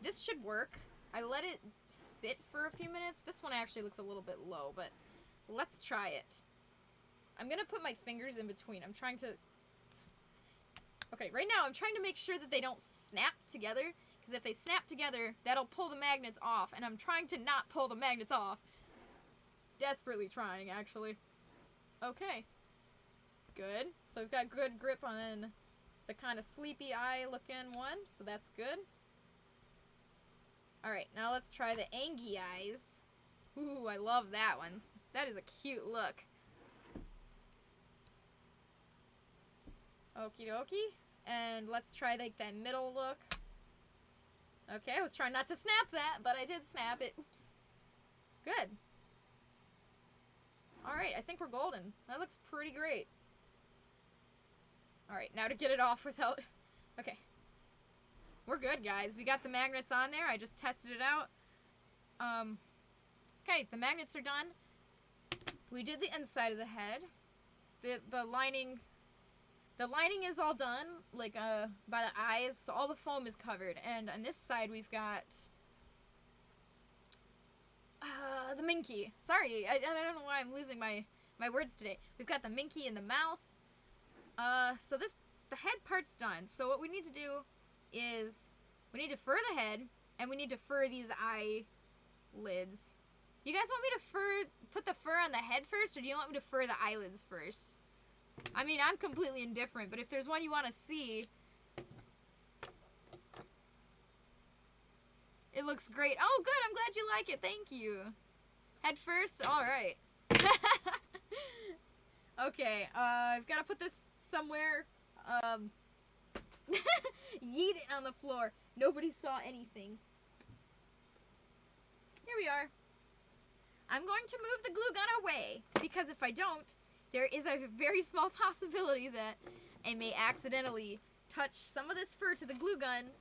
This should work. I let it sit for a few minutes. This one actually looks a little bit low, but let's try it. I'm gonna put my fingers in between. I'm trying to... Okay, right now I'm trying to make sure that they don't snap together, because if they snap together, that'll pull the magnets off, and I'm trying to not pull the magnets off. Desperately trying, actually. Okay. Good. So we've got good grip on the kind of sleepy eye looking one, so that's good. Alright, now let's try the Angie eyes. Ooh, I love that one. That is a cute look. Okie dokie. And let's try like that middle look. Okay, I was trying not to snap that, but I did snap it. Oops. Good. Alright, I think we're golden. That looks pretty great. Alright, now to get it off without... Okay. We're good, guys. We got the magnets on there. I just tested it out. Okay, the magnets are done. We did the inside of the head. The lining... The lining is all done, like, by the eyes, so all the foam is covered. And on this side, we've got... the minky. Sorry, I don't know why I'm losing my words today. We've got the minky in the mouth. So the head part's done. So what we need to do is, we need to fur the head, And we need to fur these eyelids. You guys want me to put the fur on the head first, or do you want me to fur the eyelids first? I mean, I'm completely indifferent, but if there's one you want to see... It looks great. Oh, good. I'm glad you like it. Thank you. Head first? Alright. Okay, I've got to put this somewhere. Yeet it on the floor. Nobody saw anything. Here we are. I'm going to move the glue gun away, because if I don't, there is a very small possibility that I may accidentally touch some of this fur to the glue gun,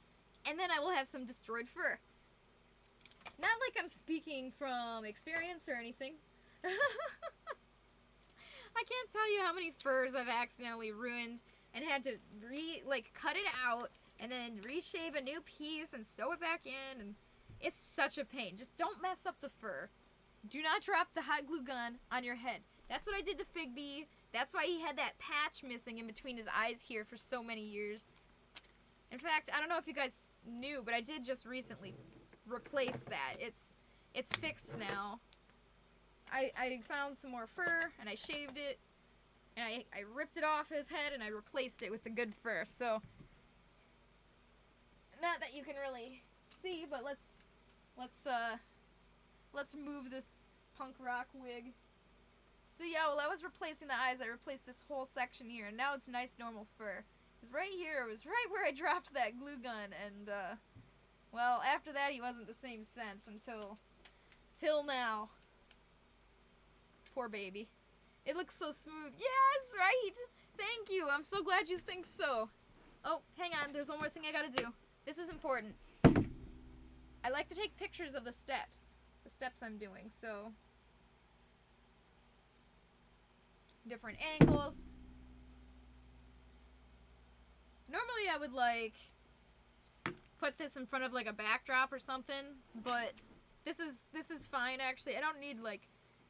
and then I will have some destroyed fur. Not like I'm speaking from experience or anything. I can't tell you how many furs I've accidentally ruined and had to cut it out and then reshave a new piece and sew it back in, and it's such a pain. Just don't mess up the fur. Do not drop the hot glue gun on your head. That's what I did to Figby. That's why he had that patch missing in between his eyes here for so many years. In fact, I don't know if you guys knew, but I did just recently replace that. It's fixed now. I found some more fur, and I shaved it, and I ripped it off his head, and I replaced it with the good fur. So, not that you can really see, but let's move this punk rock wig. So yeah, while I was replacing the eyes, I replaced this whole section here, and now it's nice normal fur. Because right here was right where I dropped that glue gun, and well, after that he wasn't the same sense till now. Poor baby. It looks so smooth. Yes, right! Thank you! I'm so glad you think so. Oh, hang on, there's one more thing I gotta do. This is important. I like to take pictures of the steps I'm doing, so... different angles. Normally I would put this in front of a backdrop or something, but this is fine actually. I don't need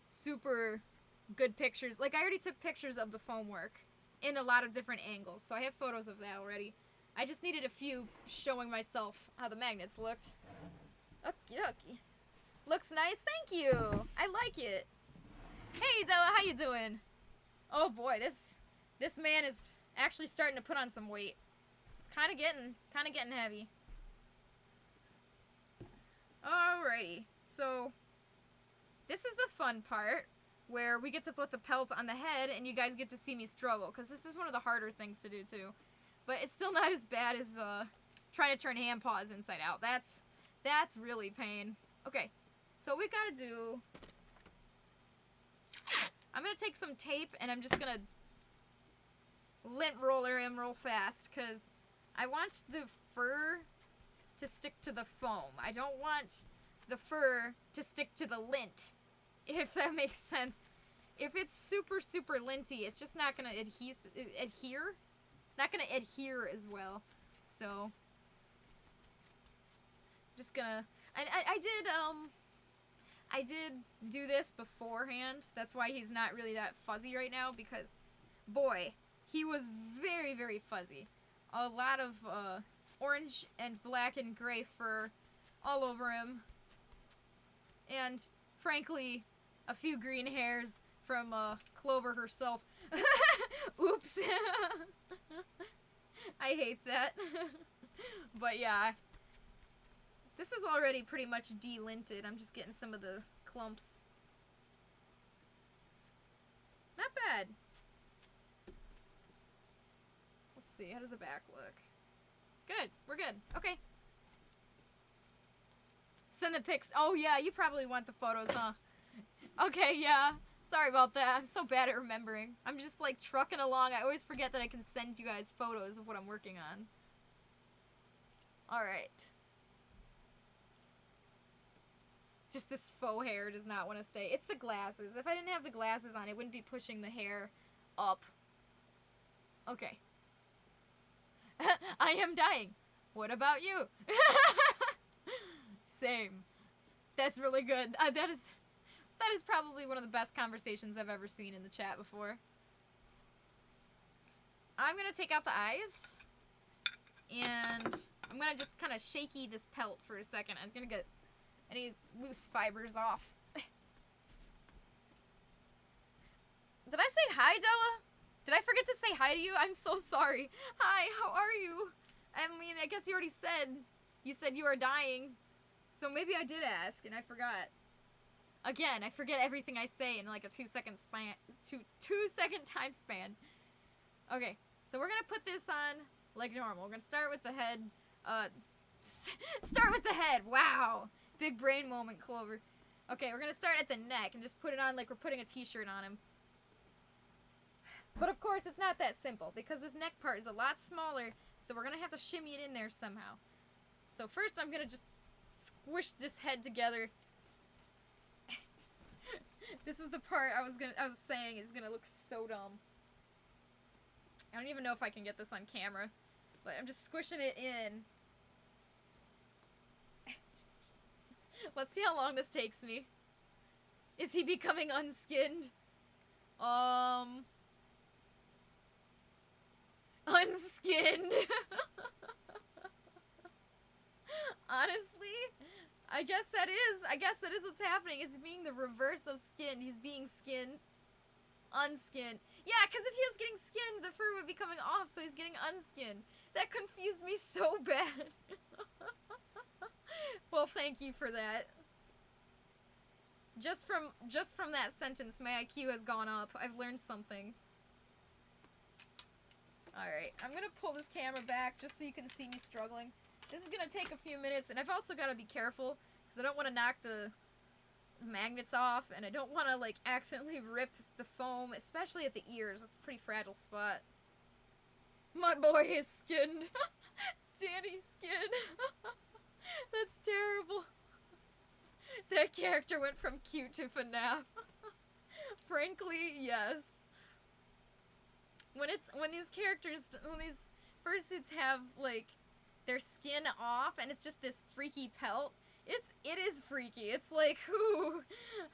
super good pictures. I already took pictures of the foam work in a lot of different angles, so I have photos of that already. I just needed a few showing myself how the magnets looked. Okie dokie. Looks nice, thank you. I like it. Hey Della, how you doing? Oh boy, this man is actually starting to put on some weight. It's kind of getting heavy. Alrighty, so this is the fun part where we get to put the pelt on the head and you guys get to see me struggle, because this is one of the harder things to do too. But it's still not as bad as trying to turn hand paws inside out. That's really pain. Okay, so what we gotta do... I'm gonna take some tape and I'm just gonna lint roller him real fast, because I want the fur to stick to the foam. I don't want the fur to stick to the lint, if that makes sense. If it's super, super linty, it's just not gonna adhere. It's not gonna adhere as well. So, just gonna... I did do this beforehand. That's why he's not really that fuzzy right now, because, boy, he was very, very fuzzy. A lot of orange and black and gray fur all over him. And, frankly, a few green hairs from Clover herself. Oops. I hate that. But yeah. This is already pretty much de-linted. I'm just getting some of the clumps. Not bad. Let's see, how does the back look? Good, we're good. Okay. Send the pics. Oh yeah, you probably want the photos, huh? Okay, yeah. Sorry about that. I'm so bad at remembering. I'm just trucking along. I always forget that I can send you guys photos of what I'm working on. Alright. Just this faux hair does not want to stay. It's the glasses. If I didn't have the glasses on, it wouldn't be pushing the hair up. Okay. I am dying. What about you? Same. That's really good. That is probably one of the best conversations I've ever seen in the chat before. I'm going to take out the eyes. And I'm gonna just kind of shaky this pelt for a second. I'm gonna get any loose fibers off. Did I say hi, Della? Did I forget to say hi to you? I'm so sorry. Hi, how are you? I mean, I guess you already said. You said you are dying. So maybe I did ask and I forgot. Again, I forget everything I say in like a 2 second span. Two second time span. Okay, so we're gonna put this on like normal. We're gonna start with the head. Start with the head. Wow. Big brain moment, Clover. Okay, we're gonna start at the neck and just put it on like we're putting a t-shirt on him. But of course, it's not that simple because this neck part is a lot smaller, so we're gonna have to shimmy it in there somehow. So first, I'm gonna just squish this head together. This is the part I was saying is gonna look so dumb. I don't even know if I can get this on camera, but I'm just squishing it in. Let's see how long this takes me. Is he becoming unskinned? Unskinned. Honestly, I guess that is what's happening. It's being the reverse of skinned. He's being skinned. Unskinned. Yeah, because if he was getting skinned, the fur would be coming off, so he's getting unskinned. That confused me so bad. Well, thank you for that. Just from that sentence, my IQ has gone up. I've learned something. Alright, I'm gonna pull this camera back just so you can see me struggling. This is gonna take a few minutes, and I've also gotta be careful, because I don't want to knock the magnets off, and I don't want to, like, accidentally rip the foam, especially at the ears. That's a pretty fragile spot. My boy is skinned. Danny's skinned. That's terrible. That character went from cute to FNAF. Frankly, yes. When these fursuits have, like, their skin off and it's just this freaky pelt, it is freaky. It's like, ooh,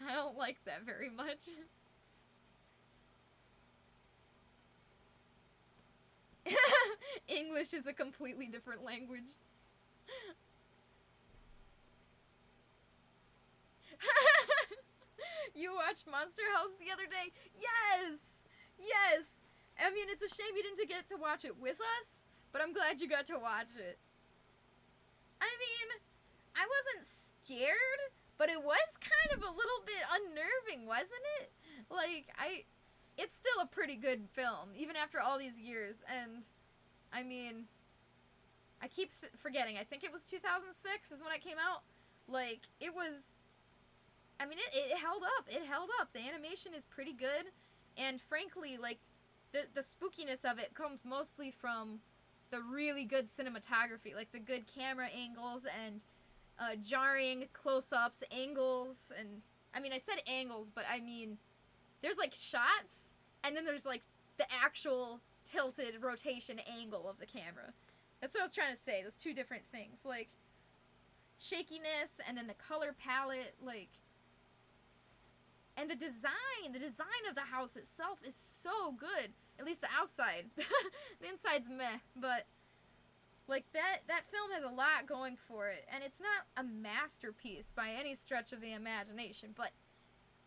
I don't like that very much. English is a completely different language. You watched Monster House the other day? Yes! Yes! I mean, it's a shame you didn't get to watch it with us, but I'm glad you got to watch it. I mean, I wasn't scared, but it was kind of a little bit unnerving, wasn't it? Like, it's still a pretty good film, even after all these years, and, I mean, I keep forgetting, I think it was 2006 is when it came out. Like, it was, I mean, it held up. It held up. The animation is pretty good, and frankly, like, the spookiness of it comes mostly from the really good cinematography, like the good camera angles and jarring close-ups, angles, and, I mean, I said angles, but I mean, there's, like, shots, and then there's, like, the actual tilted rotation angle of the camera. That's what I was trying to say. Those two different things. Like, shakiness, and then the color palette, like, and the design of the house itself is so good. At least the outside. The inside's meh, but, like, that film has a lot going for it, and it's not a masterpiece by any stretch of the imagination, but,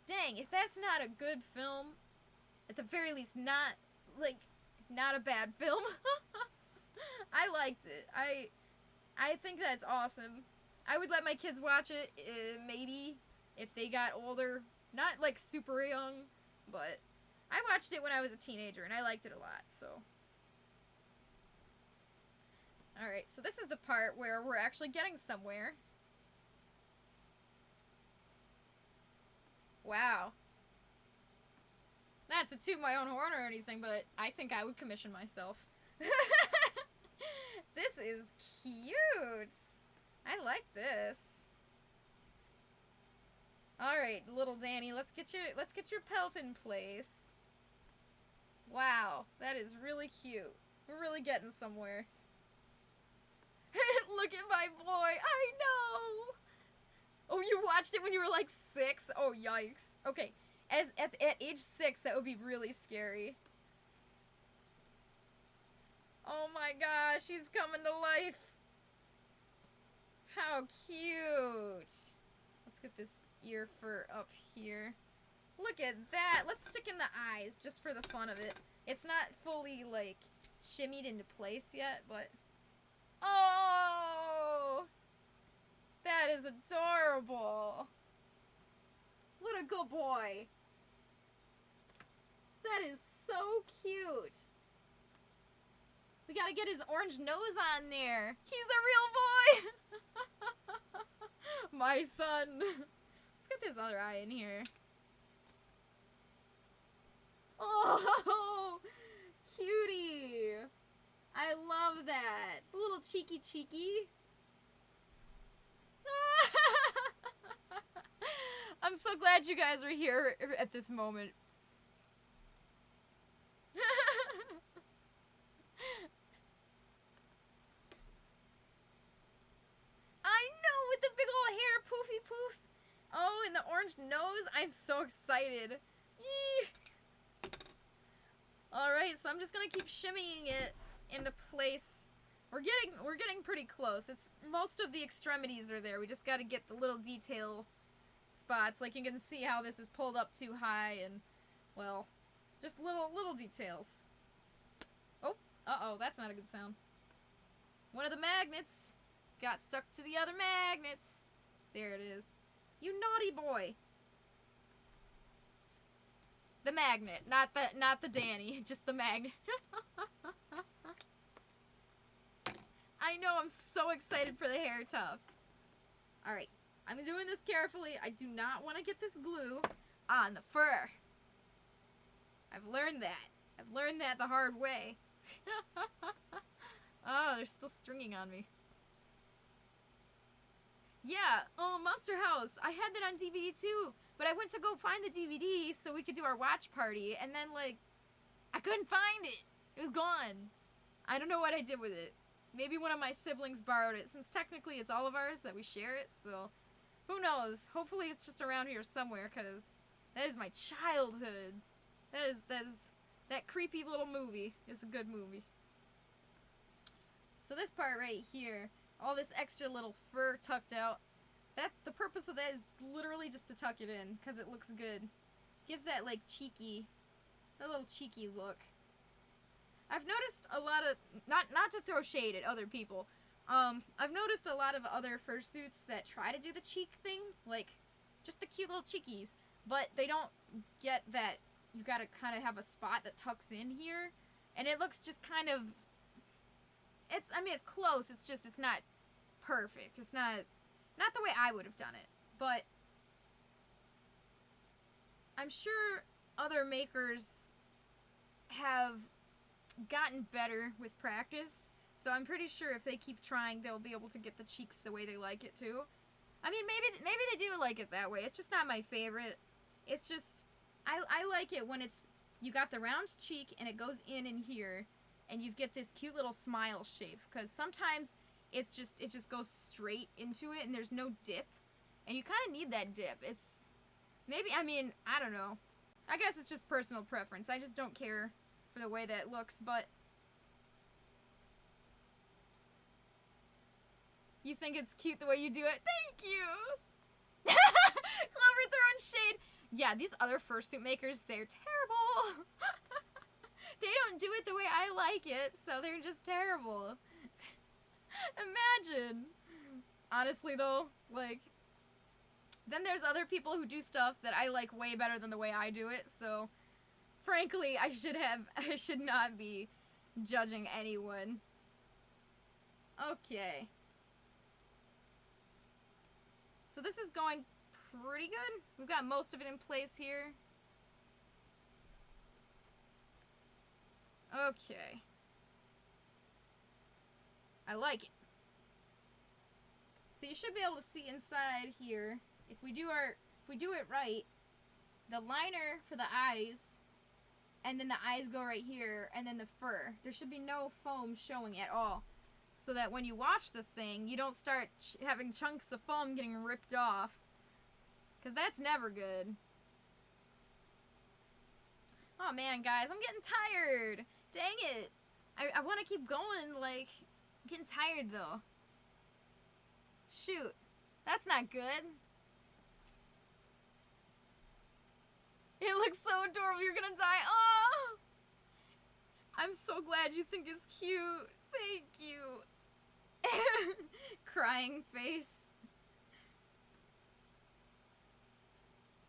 dang, if that's not a good film, at the very least, not a bad film. I liked it. I think that's awesome. I would let my kids watch it, maybe, if they got older. Not, like, super young, but I watched it when I was a teenager, and I liked it a lot, so. Alright, so this is the part where we're actually getting somewhere. Wow. Not to toot my own horn or anything, but I think I would commission myself. This is cute. I like this. Alright, little Danny, let's get your pelt in place. Wow, that is really cute. We're really getting somewhere. Look at my boy, I know! Oh, you watched it when you were like 6? Oh, yikes. Okay, at age 6, that would be really scary. Oh my gosh, he's coming to life. How cute. Let's get this ear fur up here. Look at that. Let's stick in the eyes just for the fun of it. It's not fully, like, shimmied into place yet, but... Oh! That is adorable. What a good boy. That is so cute. We gotta get his orange nose on there. He's a real boy. My son. Let's get this other eye in here. Oh, cutie. I love that. It's a little cheeky. I'm so glad you guys are here at this moment. I know, with the big old hair, poofy poof. Oh, and the orange nose. I'm so excited. Yee. All right, so I'm just gonna keep shimmying it into place. We're getting pretty close. It's most of the extremities are there. We just got to get the little detail spots. Like you can see how this is pulled up too high, and well, just little details. Oh, uh-oh, that's not a good sound. One of the magnets got stuck to the other magnets. There it is. You naughty boy. The magnet, not the Danny, just the magnet. I know, I'm so excited for the hair tuft. Alright, I'm doing this carefully. I do not want to get this glue on the fur. I've learned that. I've learned that the hard way. Oh, they're still stringing on me. Yeah, Monster House. I had that on DVD too, but I went to go find the DVD so we could do our watch party, and then, like, I couldn't find it. It was gone. I don't know what I did with it. Maybe one of my siblings borrowed it, since technically it's all of ours that we share it, so who knows? Hopefully it's just around here somewhere, because that is my childhood. That creepy little movie is a good movie. So this part right here, all this extra little fur tucked out, the purpose of that is literally just to tuck it in, because it looks good. Gives that, like, a little cheeky look. I've noticed a lot of, not to throw shade at other people, I've noticed a lot of other fursuits that try to do the cheek thing, like, just the cute little cheekies, but they don't get that you gotta kind of have a spot that tucks in here, and it looks just kind of, I mean, it's close, it's just, it's not perfect, it's not the way I would have done it, but I'm sure other makers have gotten better with practice, so I'm pretty sure if they keep trying, they'll be able to get the cheeks the way they like it too. I mean, maybe they do like it that way. It's just not my favorite. It's just, I like it when it's, you got the round cheek and it goes in here, and you get this cute little smile shape, because sometimes it just goes straight into it and there's no dip, and you kind of need that dip. It's, maybe, I mean, I don't know. I guess it's just personal preference. I just don't care for the way that looks, but you think it's cute the way you do it? Thank you! Clover throwing shade. Yeah, these other fursuit makers, they're terrible. They don't do it the way I like it, so they're just terrible. Imagine. Honestly, though, like, then there's other people who do stuff that I like way better than the way I do it, so frankly, I should not be judging anyone. Okay. So this is going pretty good. We've got most of it in place here. Okay. I like it. So you should be able to see inside here, if we do it right, the liner for the eyes, and then the eyes go right here, and then the fur. There should be no foam showing at all, so that when you wash the thing, you don't start having chunks of foam getting ripped off, because that's never good. Oh man, guys, I'm getting tired. Dang it. I want to keep going, like, I'm getting tired, though. Shoot. That's not good. It looks so adorable. You're gonna die. Oh! I'm so glad you think it's cute. Thank you. Crying face.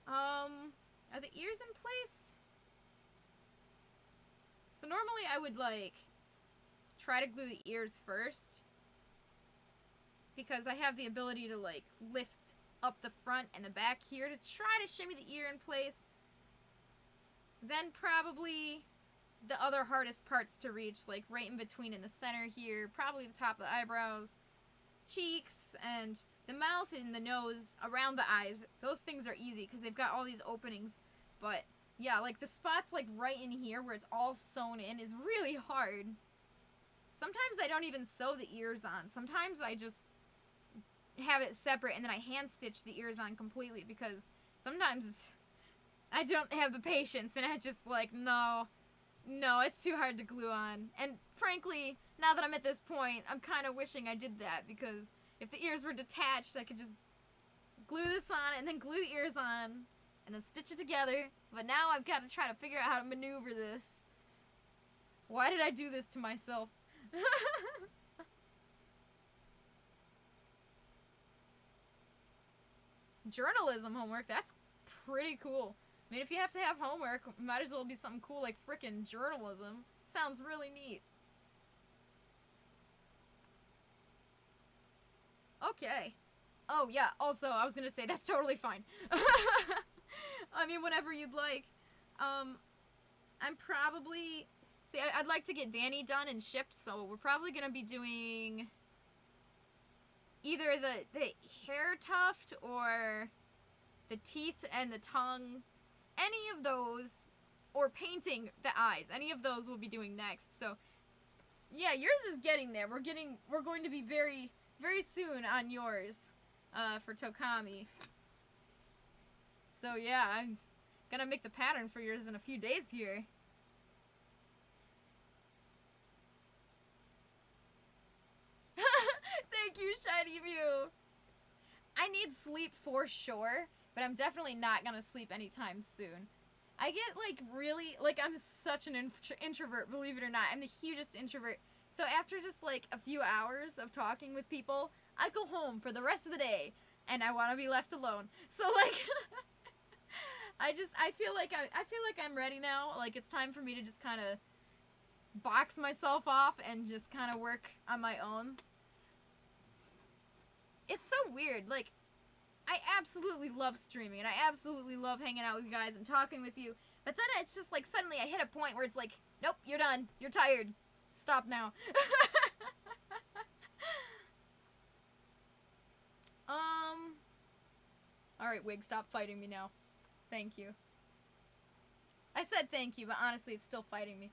Are the ears in place? So normally I would, like, try to glue the ears first. Because I have the ability to, like, lift up the front and the back here to try to shimmy the ear in place. Then probably the other hardest parts to reach, like right in between in the center here, probably the top of the eyebrows, cheeks, and the mouth and the nose, around the eyes. Those things are easy because they've got all these openings. But yeah, like the spots like right in here where it's all sewn in is really hard. Sometimes I don't even sew the ears on. Sometimes I just have it separate and then I hand stitch the ears on completely because sometimes I don't have the patience and I just like, no, it's too hard to glue on. And frankly, now that I'm at this point, I'm kind of wishing I did that because if the ears were detached, I could just glue this on and then glue the ears on and then stitch it together. But now I've got to try to figure out how to maneuver this. Why did I do this to myself? Journalism homework, that's pretty cool. I mean, if you have to have homework, it might as well be something cool like frickin' journalism. Sounds really neat. Okay. Oh, yeah, also, I was gonna say, that's totally fine. I mean, whenever you'd like. I'm probably... See, I'd like to get Danny done and shipped, so we're probably gonna be doing either the hair tuft or the teeth and the tongue. Any of those, or painting the eyes. Any of those we'll be doing next. So, yeah, yours is getting there. We're going to be very, very soon on yours, for Tokami. So yeah, I'm gonna make the pattern for yours in a few days here. Thank you, Shiny Mew. I need sleep for sure, but I'm definitely not gonna sleep anytime soon. I get, like, really, like, I'm such an introvert, believe it or not. I'm the hugest introvert. So after just, like, a few hours of talking with people, I go home for the rest of the day, and I want to be left alone. So, like, I feel like I'm ready now. Like, it's time for me to just kind of box myself off and just kind of work on my own. It's so weird, like, I absolutely love streaming, and I absolutely love hanging out with you guys and talking with you, but then it's just, like, suddenly I hit a point where it's like, nope, you're done, you're tired, stop now. Alright, Wig, stop fighting me now. Thank you. I said thank you, but honestly, it's still fighting me.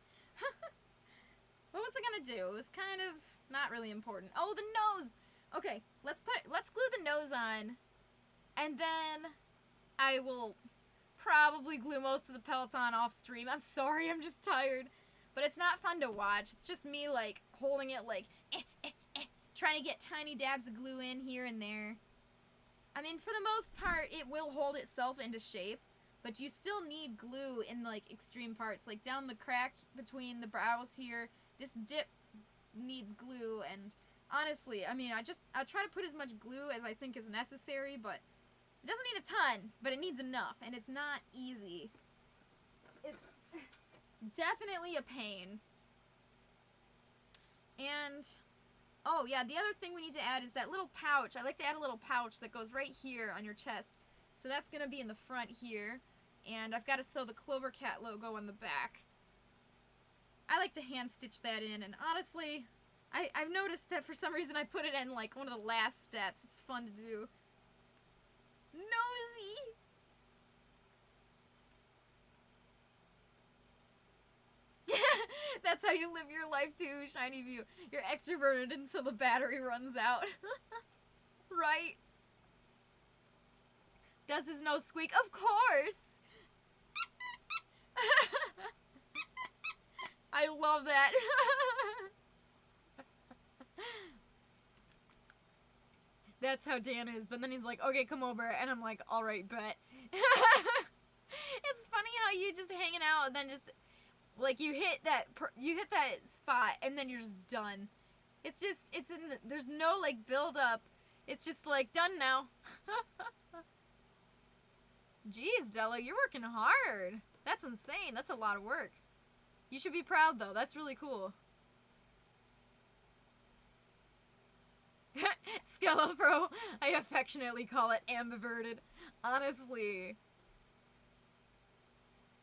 What was I gonna do? It was kind of not really important. Oh, the nose! Okay, let's glue the nose on, and then I will probably glue most of the pelt on off stream. I'm sorry, I'm just tired. But it's not fun to watch. It's just me, like, holding it, like, trying to get tiny dabs of glue in here and there. I mean, for the most part, it will hold itself into shape, but you still need glue in, like, extreme parts. Like, down the crack between the brows here, this dip needs glue, and honestly, I mean, I try to put as much glue as I think is necessary, but it doesn't need a ton, but it needs enough, and it's not easy. It's definitely a pain. And, oh yeah, the other thing we need to add is that little pouch. I like to add a little pouch that goes right here on your chest. So that's going to be in the front here, and I've got to sew the CloverCat logo on the back. I like to hand stitch that in, and honestly, I've noticed that for some reason I put it in like one of the last steps. It's fun to do. Nosy! That's how you live your life too, Shiny View. You're extroverted until the battery runs out. Right? Does his nose squeak? Of course! I I love that. That's how Dan is, but then he's like, okay, come over, and I'm like, alright, bet. It's funny how you just hanging out, and then just, like, you hit that spot, and then you're just done. It's just, there's no, like, build up. It's just, like, done now. Jeez, Della, you're working hard. That's insane. That's a lot of work. You should be proud, though. That's really cool. Skelopro, I affectionately call it ambiverted. Honestly.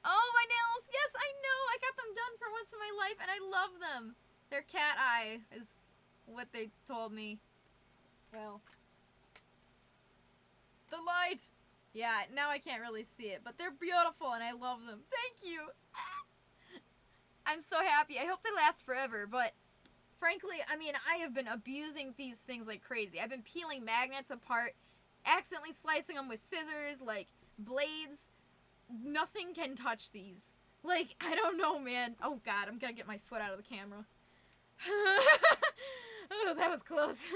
Oh, my nails! Yes, I know! I got them done for once in my life, and I love them. They're cat eye, is what they told me. Well. The light! Yeah, now I can't really see it, but they're beautiful, and I love them. Thank you! I'm so happy. I hope they last forever, but frankly, I mean, I have been abusing these things like crazy. I've been peeling magnets apart, accidentally slicing them with scissors, like, blades. Nothing can touch these. Like, I don't know, man. Oh, God, I'm gonna get my foot out of the camera. Oh, that was close.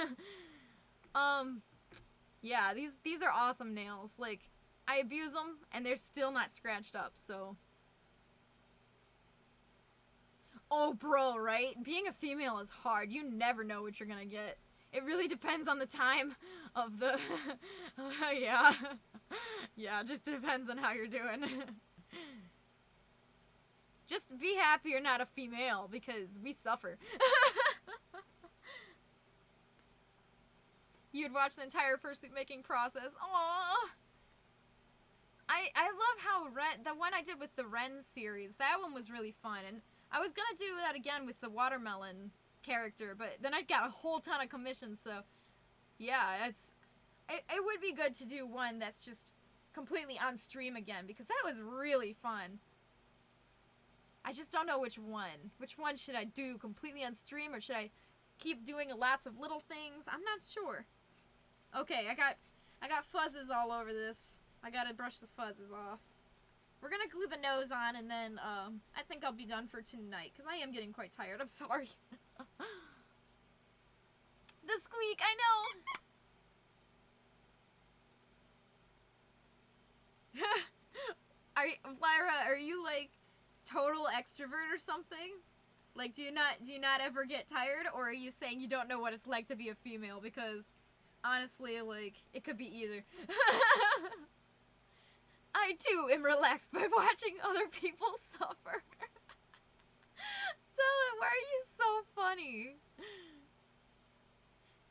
Yeah, these are awesome nails. Like, I abuse them, and they're still not scratched up, so. Oh, bro, right? Being a female is hard. You never know what you're gonna get. It really depends on the time of the... yeah. Yeah, just depends on how you're doing. Just be happy you're not a female, because we suffer. You'd watch the entire fursuit making process. Aww. I love how the one I did with the Ren series, that one was really fun, and I was gonna do that again with the watermelon character, but then I got a whole ton of commissions, so yeah, it would be good to do one that's just completely on stream again, because that was really fun. I just don't know which one. Which one should I do completely on stream, or should I keep doing lots of little things? I'm not sure. Okay, I got fuzzes all over this. I gotta brush the fuzzes off. We're gonna glue the nose on, and then, I think I'll be done for tonight, because I am getting quite tired. I'm sorry. The squeak, I know! Lyra, are you, like, total extrovert or something? Like, do you not ever get tired, or are you saying you don't know what it's like to be a female? Because, honestly, like, it could be either. I, too, am relaxed by watching other people suffer. Della, why are you so funny?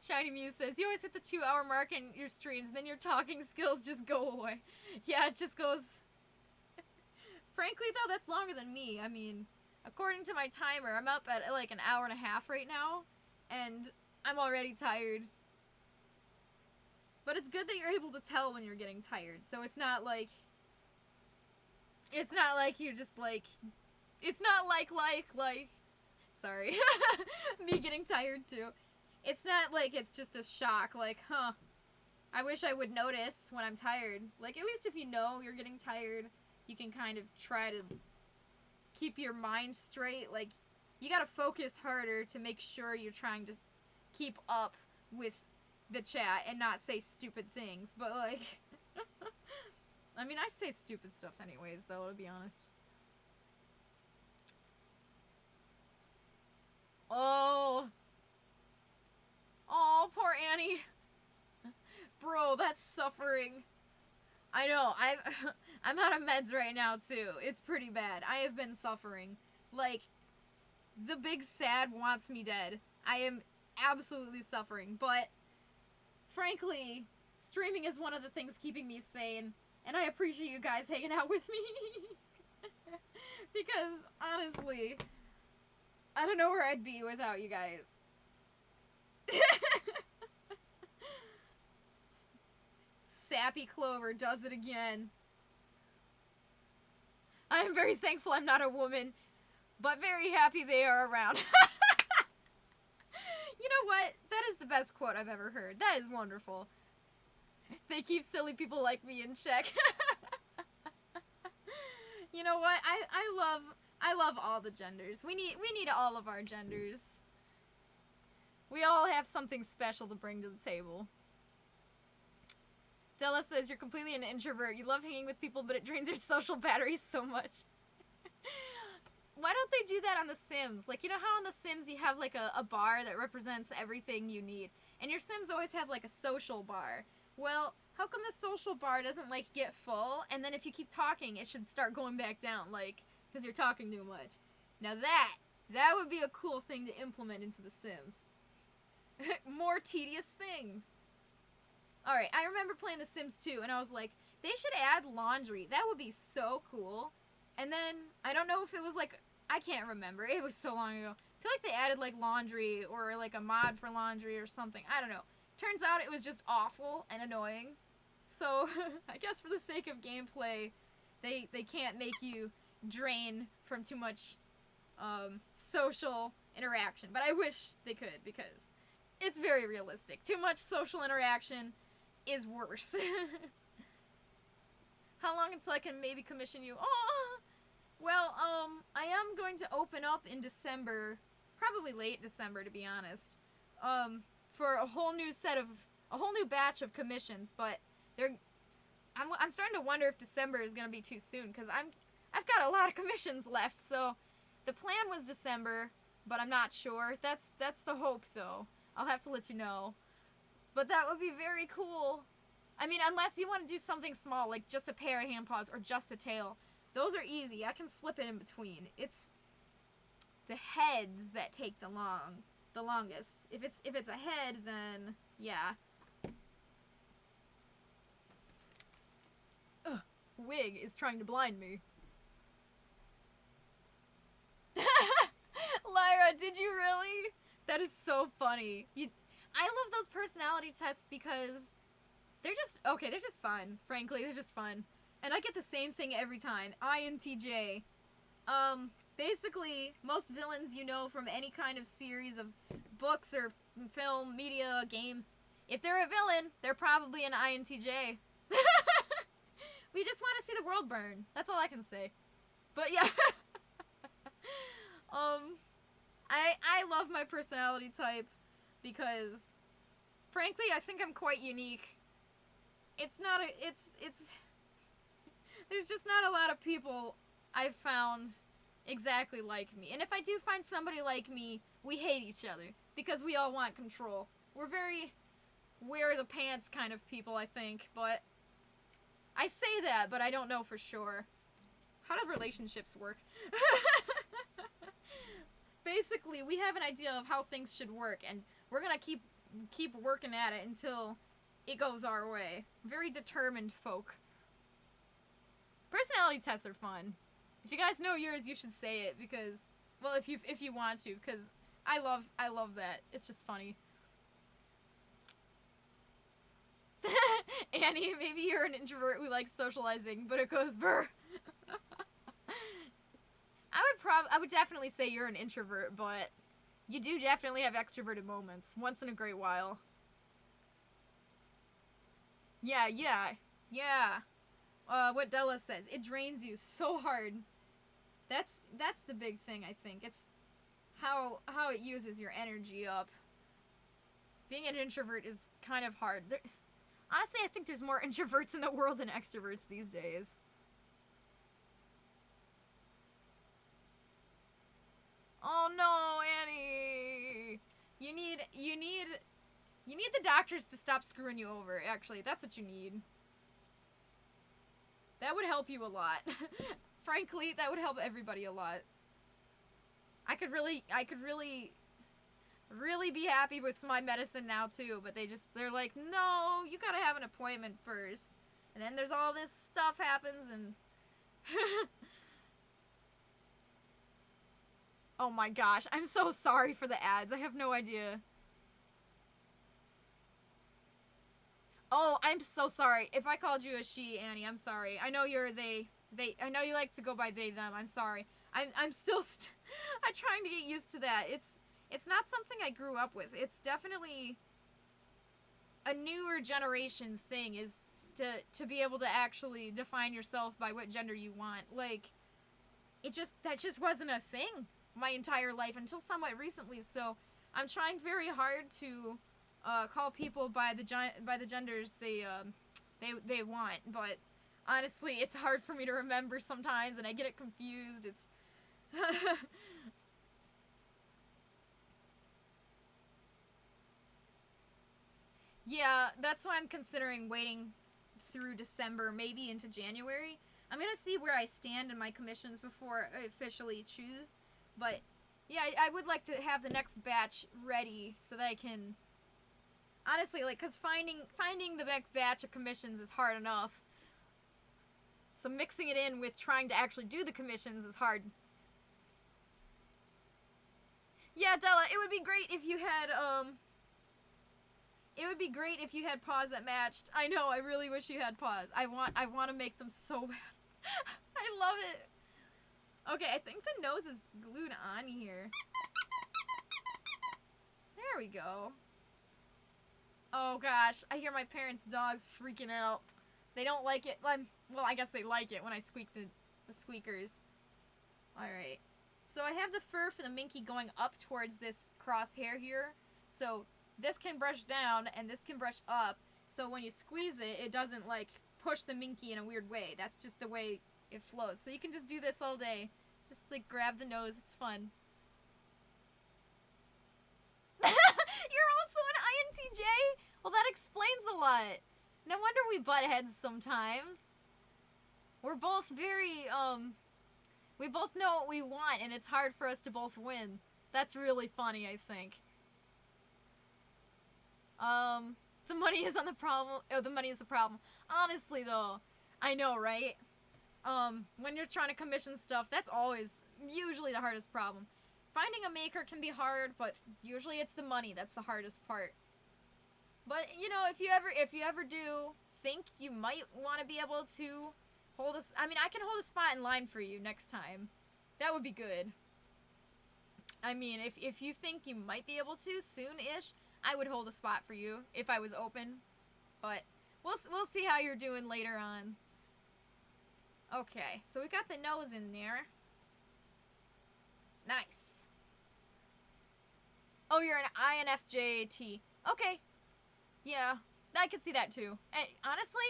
Shiny Muse says, you always hit the 2-hour mark in your streams, and then your talking skills just go away. Yeah, it just goes... Frankly, though, that's longer than me. I mean, according to my timer, I'm up at, like, an hour and a half right now, and I'm already tired. But it's good that you're able to tell when you're getting tired, so it's not like... It's not like you're just, like... It's not like... Sorry. Me getting tired, too. It's not like it's just a shock, like, huh. I wish I would notice when I'm tired. Like, at least if you know you're getting tired, you can kind of try to keep your mind straight. Like, you gotta focus harder to make sure you're trying to keep up with the chat and not say stupid things. But, like, I mean, I say stupid stuff anyways, though, to be honest. Oh. Oh, poor Annie. Bro, that's suffering. I know, I'm out of meds right now, too. It's pretty bad. I have been suffering. Like, the big sad wants me dead. I am absolutely suffering, but frankly, streaming is one of the things keeping me sane, and I appreciate you guys hanging out with me. Because, honestly, I don't know where I'd be without you guys. Sappy Clover does it again. I am very thankful I'm not a woman, but very happy they are around. You know what? That is the best quote I've ever heard. That is wonderful. They keep silly people like me in check. You know what? I love I love all the genders. We need all of our genders. We all have something special to bring to the table. Della says, you're completely an introvert. You love hanging with people, but it drains your social batteries so much. Why don't they do that on The Sims? Like, you know how on The Sims you have, like, a bar that represents everything you need? And your Sims always have, like, a social bar. Well, how come the social bar doesn't, like, get full? And then if you keep talking, it should start going back down, like, because you're talking too much. Now that would be a cool thing to implement into The Sims. More tedious things. Alright, I remember playing The Sims 2, and I was like, they should add laundry. That would be so cool. And then, I don't know if it was like, I can't remember. It was so long ago. I feel like they added, like, laundry or, like, a mod for laundry or something. I don't know. Turns out it was just awful and annoying. So, I guess for the sake of gameplay, they can't make you drain from too much social interaction. But I wish they could, because it's very realistic. Too much social interaction is worse. How long until I can maybe commission you? Oh, well, I am going to open up in December, probably late December to be honest, for a whole new batch of commissions. But I'm starting to wonder if December is gonna be too soon, because I've got a lot of commissions left. So the plan was December, but I'm not sure. That's the hope though. I'll have to let you know. But that would be very cool. I mean, unless you want to do something small, like just a pair of hand paws or just a tail. Those are easy. I can slip it in between. It's the heads that take the longest. If it's a head, then yeah. Ugh, Wig is trying to blind me. Lyra, did you really? That is so funny. I love those personality tests because they're just fun. Frankly, they're just fun. And I get the same thing every time. INTJ. Basically, most villains you know from any kind of series of books or film, media, games, if they're a villain, they're probably an INTJ. We just want to see the world burn. That's all I can say. But yeah. I love my personality type because, frankly, I think I'm quite unique. There's just not a lot of people I've found exactly like me. And if I do find somebody like me, we hate each other because we all want control. We're very wear the pants kind of people, I think, but I say that, but I don't know for sure. How do relationships work? Basically, we have an idea of how things should work, and we're gonna keep working at it until it goes our way. Very determined folk. Personality tests are fun. If you guys know yours, you should say it because, well, if you want to, because I love that. It's just funny. Annie, maybe you're an introvert who likes socializing, but it goes brr. I would definitely say you're an introvert, but you do definitely have extroverted moments once in a great while. Yeah. What Della says, it drains you so hard. That's the big thing, I think. It's how it uses your energy up. Being an introvert is kind of hard. Honestly, I think there's more introverts in the world than extroverts these days. Oh no, Annie! You need the doctors to stop screwing you over, actually. That's what you need. That would help you a lot. Frankly, that would help everybody a lot. I could really be happy with my medicine now too, but they're like, no, you gotta have an appointment first. And then there's all this stuff happens and oh my gosh, I'm so sorry for the ads. I have no idea. Oh, I'm so sorry. If I called you a she, Annie, I'm sorry. I know you're they. I know you like to go by they, them. I'm sorry. I'm still I'm trying to get used to that. It's not something I grew up with. It's definitely a newer generation thing is to be able to actually define yourself by what gender you want. Like, that just wasn't a thing my entire life until somewhat recently. So I'm trying very hard to call people by the genders they want, but honestly, it's hard for me to remember sometimes, and I get it confused. It's yeah, that's why I'm considering waiting through December, maybe into January. I'm gonna see where I stand in my commissions before I officially choose, but yeah, I would like to have the next batch ready so that I can honestly, like, cause finding the next batch of commissions is hard enough. So mixing it in with trying to actually do the commissions is hard. Yeah, Della, it would be great if you had paws that matched. I know, I really wish you had paws. I want to make them so bad. I love it. Okay, I think the nose is glued on here. There we go. Oh gosh, I hear my parents' dogs freaking out. They don't like it. Well, I guess they like it when I squeak the squeakers. Alright. So I have the fur for the minky going up towards this crosshair here. So this can brush down and this can brush up. So when you squeeze it, it doesn't like push the minky in a weird way. That's just the way it flows. So you can just do this all day. Just like grab the nose. It's fun. You're also an INTJ? Well, that explains a lot. No wonder we butt heads sometimes. We're both very, we both know what we want, and it's hard for us to both win. That's really funny, I think. The money is on the problem. Oh, the money is the problem. Honestly, though, I know, right? When you're trying to commission stuff, that's usually the hardest problem. Finding a maker can be hard, but usually it's the money that's the hardest part. But, you know, if you ever do think you might want to be able to hold I mean, I can hold a spot in line for you next time. That would be good. I mean, if you think you might be able to soon-ish, I would hold a spot for you if I was open. But we'll see how you're doing later on. Okay, so we got the nose in there. Nice. Oh, you're an INFJT. Okay. Yeah, I could see that too. And honestly,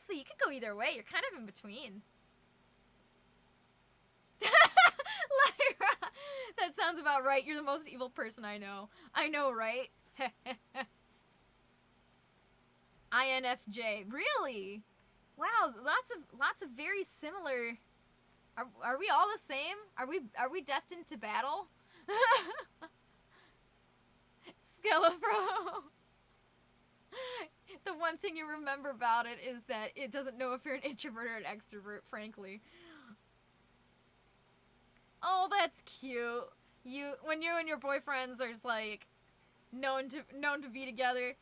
you could go either way. You're kind of in between. Lyra! That sounds about right. You're the most evil person I know. I know, right? INFJ. Really? Wow, lots of very similar. Are we all the same? Are we destined to battle? Skelefro. The one thing you remember about it is that it doesn't know if you're an introvert or an extrovert, frankly. Oh, that's cute. When you and your boyfriends are like known to be together.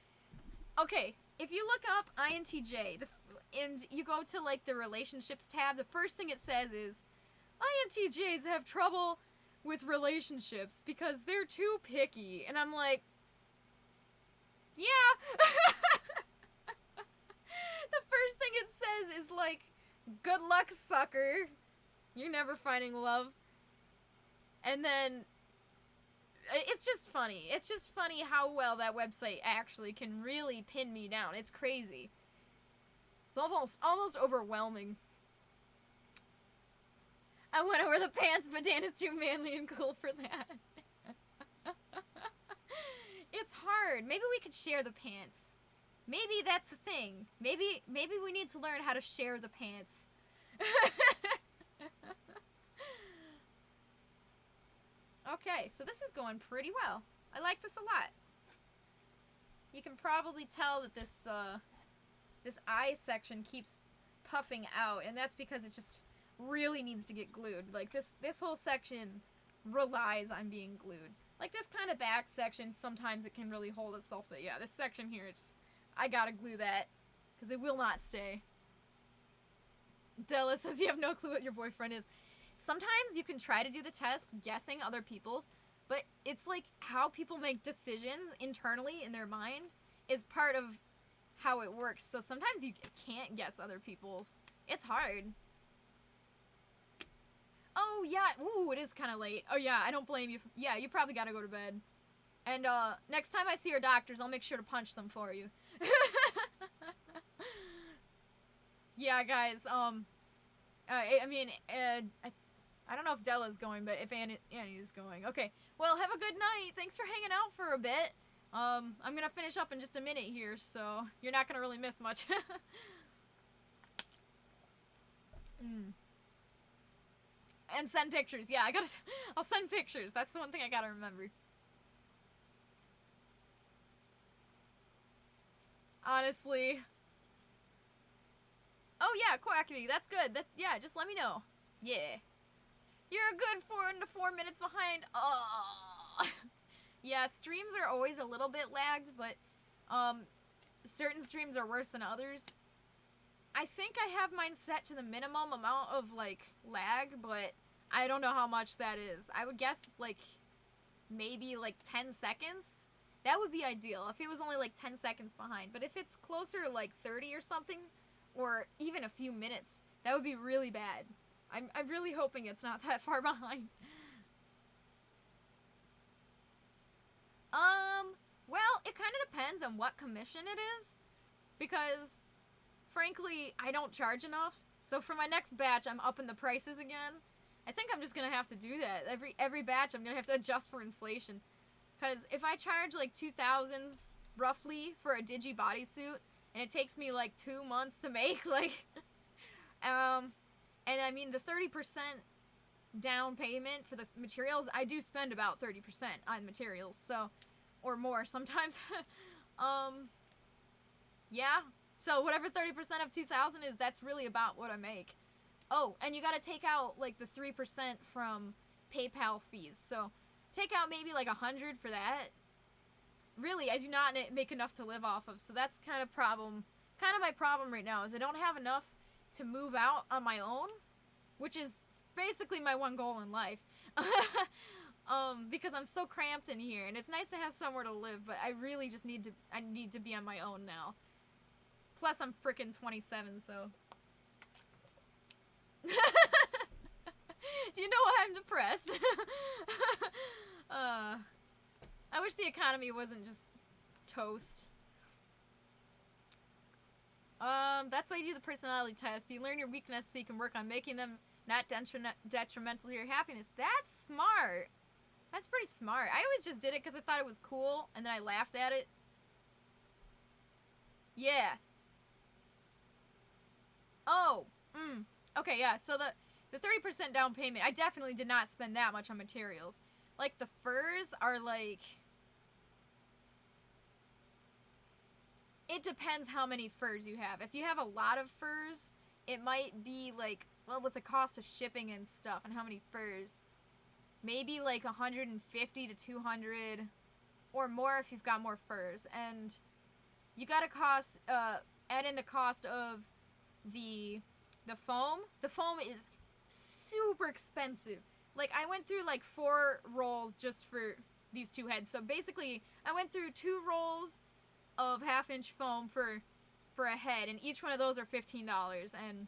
Okay, if you look up INTJ, and you go to like the relationships tab, the first thing it says is INTJs have trouble with relationships because they're too picky. And I'm like, yeah. The first thing it says is like, good luck, sucker. You're never finding love. And then it's just funny. It's just funny how well that website actually can really pin me down. It's crazy. It's almost overwhelming. I want to wear the pants, but Dan is too manly and cool for that. It's hard. Maybe we could share the pants. Maybe that's the thing. Maybe we need to learn how to share the pants. Okay, so this is going pretty well. I like this a lot. You can probably tell that this eye section keeps puffing out, and that's because it just really needs to get glued. Like this whole section relies on being glued. Like this kind of back section, sometimes it can really hold itself, but yeah, this section here, I gotta glue that, because it will not stay. Della says you have no clue what your boyfriend is. Sometimes you can try to do the test guessing other people's, but it's like how people make decisions internally in their mind is part of how it works. So sometimes you can't guess other people's. It's hard. Oh, yeah. Ooh, it is kind of late. Oh, yeah, I don't blame you. Yeah, you probably gotta go to bed. And, next time I see your doctors, I'll make sure to punch them for you. Yeah, guys, I mean, I don't know if Della's going, but if Annie is going. Okay, well, have a good night. Thanks for hanging out for a bit. I'm gonna finish up in just a minute here, so you're not gonna really miss much. And send pictures. Yeah, I'll send pictures. That's the one thing I gotta remember. Honestly. Oh yeah, Quackity, that's good. Yeah, just let me know. Yeah. You're a good 4 minutes behind. Oh. Yeah, streams are always a little bit lagged, but certain streams are worse than others. I think I have mine set to the minimum amount of, like, lag, but I don't know how much that is. I would guess, like, maybe, like, 10 seconds? That would be ideal, if it was only, like, 10 seconds behind. But if it's closer to, like, 30 or something, or even a few minutes, that would be really bad. I'm really hoping it's not that far behind. Well, it kind of depends on what commission it is, because frankly, I don't charge enough. So for my next batch, I'm upping the prices again. I think I'm just gonna have to do that. Every batch, I'm gonna have to adjust for inflation. Because if I charge like 2,000 roughly for a digi bodysuit, and it takes me like 2 months to make, like, and I mean the 30% down payment for the materials, I do spend about 30% on materials, so, or more sometimes. Yeah. So whatever 30% of 2,000 is, that's really about what I make. Oh, and you gotta take out, like, the 3% from PayPal fees. So take out maybe, like, 100 for that. Really, I do not make enough to live off of, so that's kind of my problem right now, is I don't have enough to move out on my own, which is basically my one goal in life. Because I'm so cramped in here, and it's nice to have somewhere to live, but I really just need to be on my own now. Plus, I'm frickin' 27, so. Do you know why I'm depressed? I wish the economy wasn't just toast. That's why you do the personality test. You learn your weakness so you can work on making them not detrimental to your happiness. That's smart. That's pretty smart. I always just did it because I thought it was cool, and then I laughed at it. Yeah. Oh. Okay, yeah, so the 30% down payment, I definitely did not spend that much on materials. Like, the furs are, like... It depends how many furs you have. If you have a lot of furs, it might be, like, well, with the cost of shipping and stuff and how many furs, maybe, like, 150 to 200 or more if you've got more furs. And you gotta add in the cost of the foam. The foam is super expensive. Like, I went through like 4 rolls just for these 2 heads. So basically, I went through 2 rolls of 1/2-inch foam for a head, and each one of those are $15. And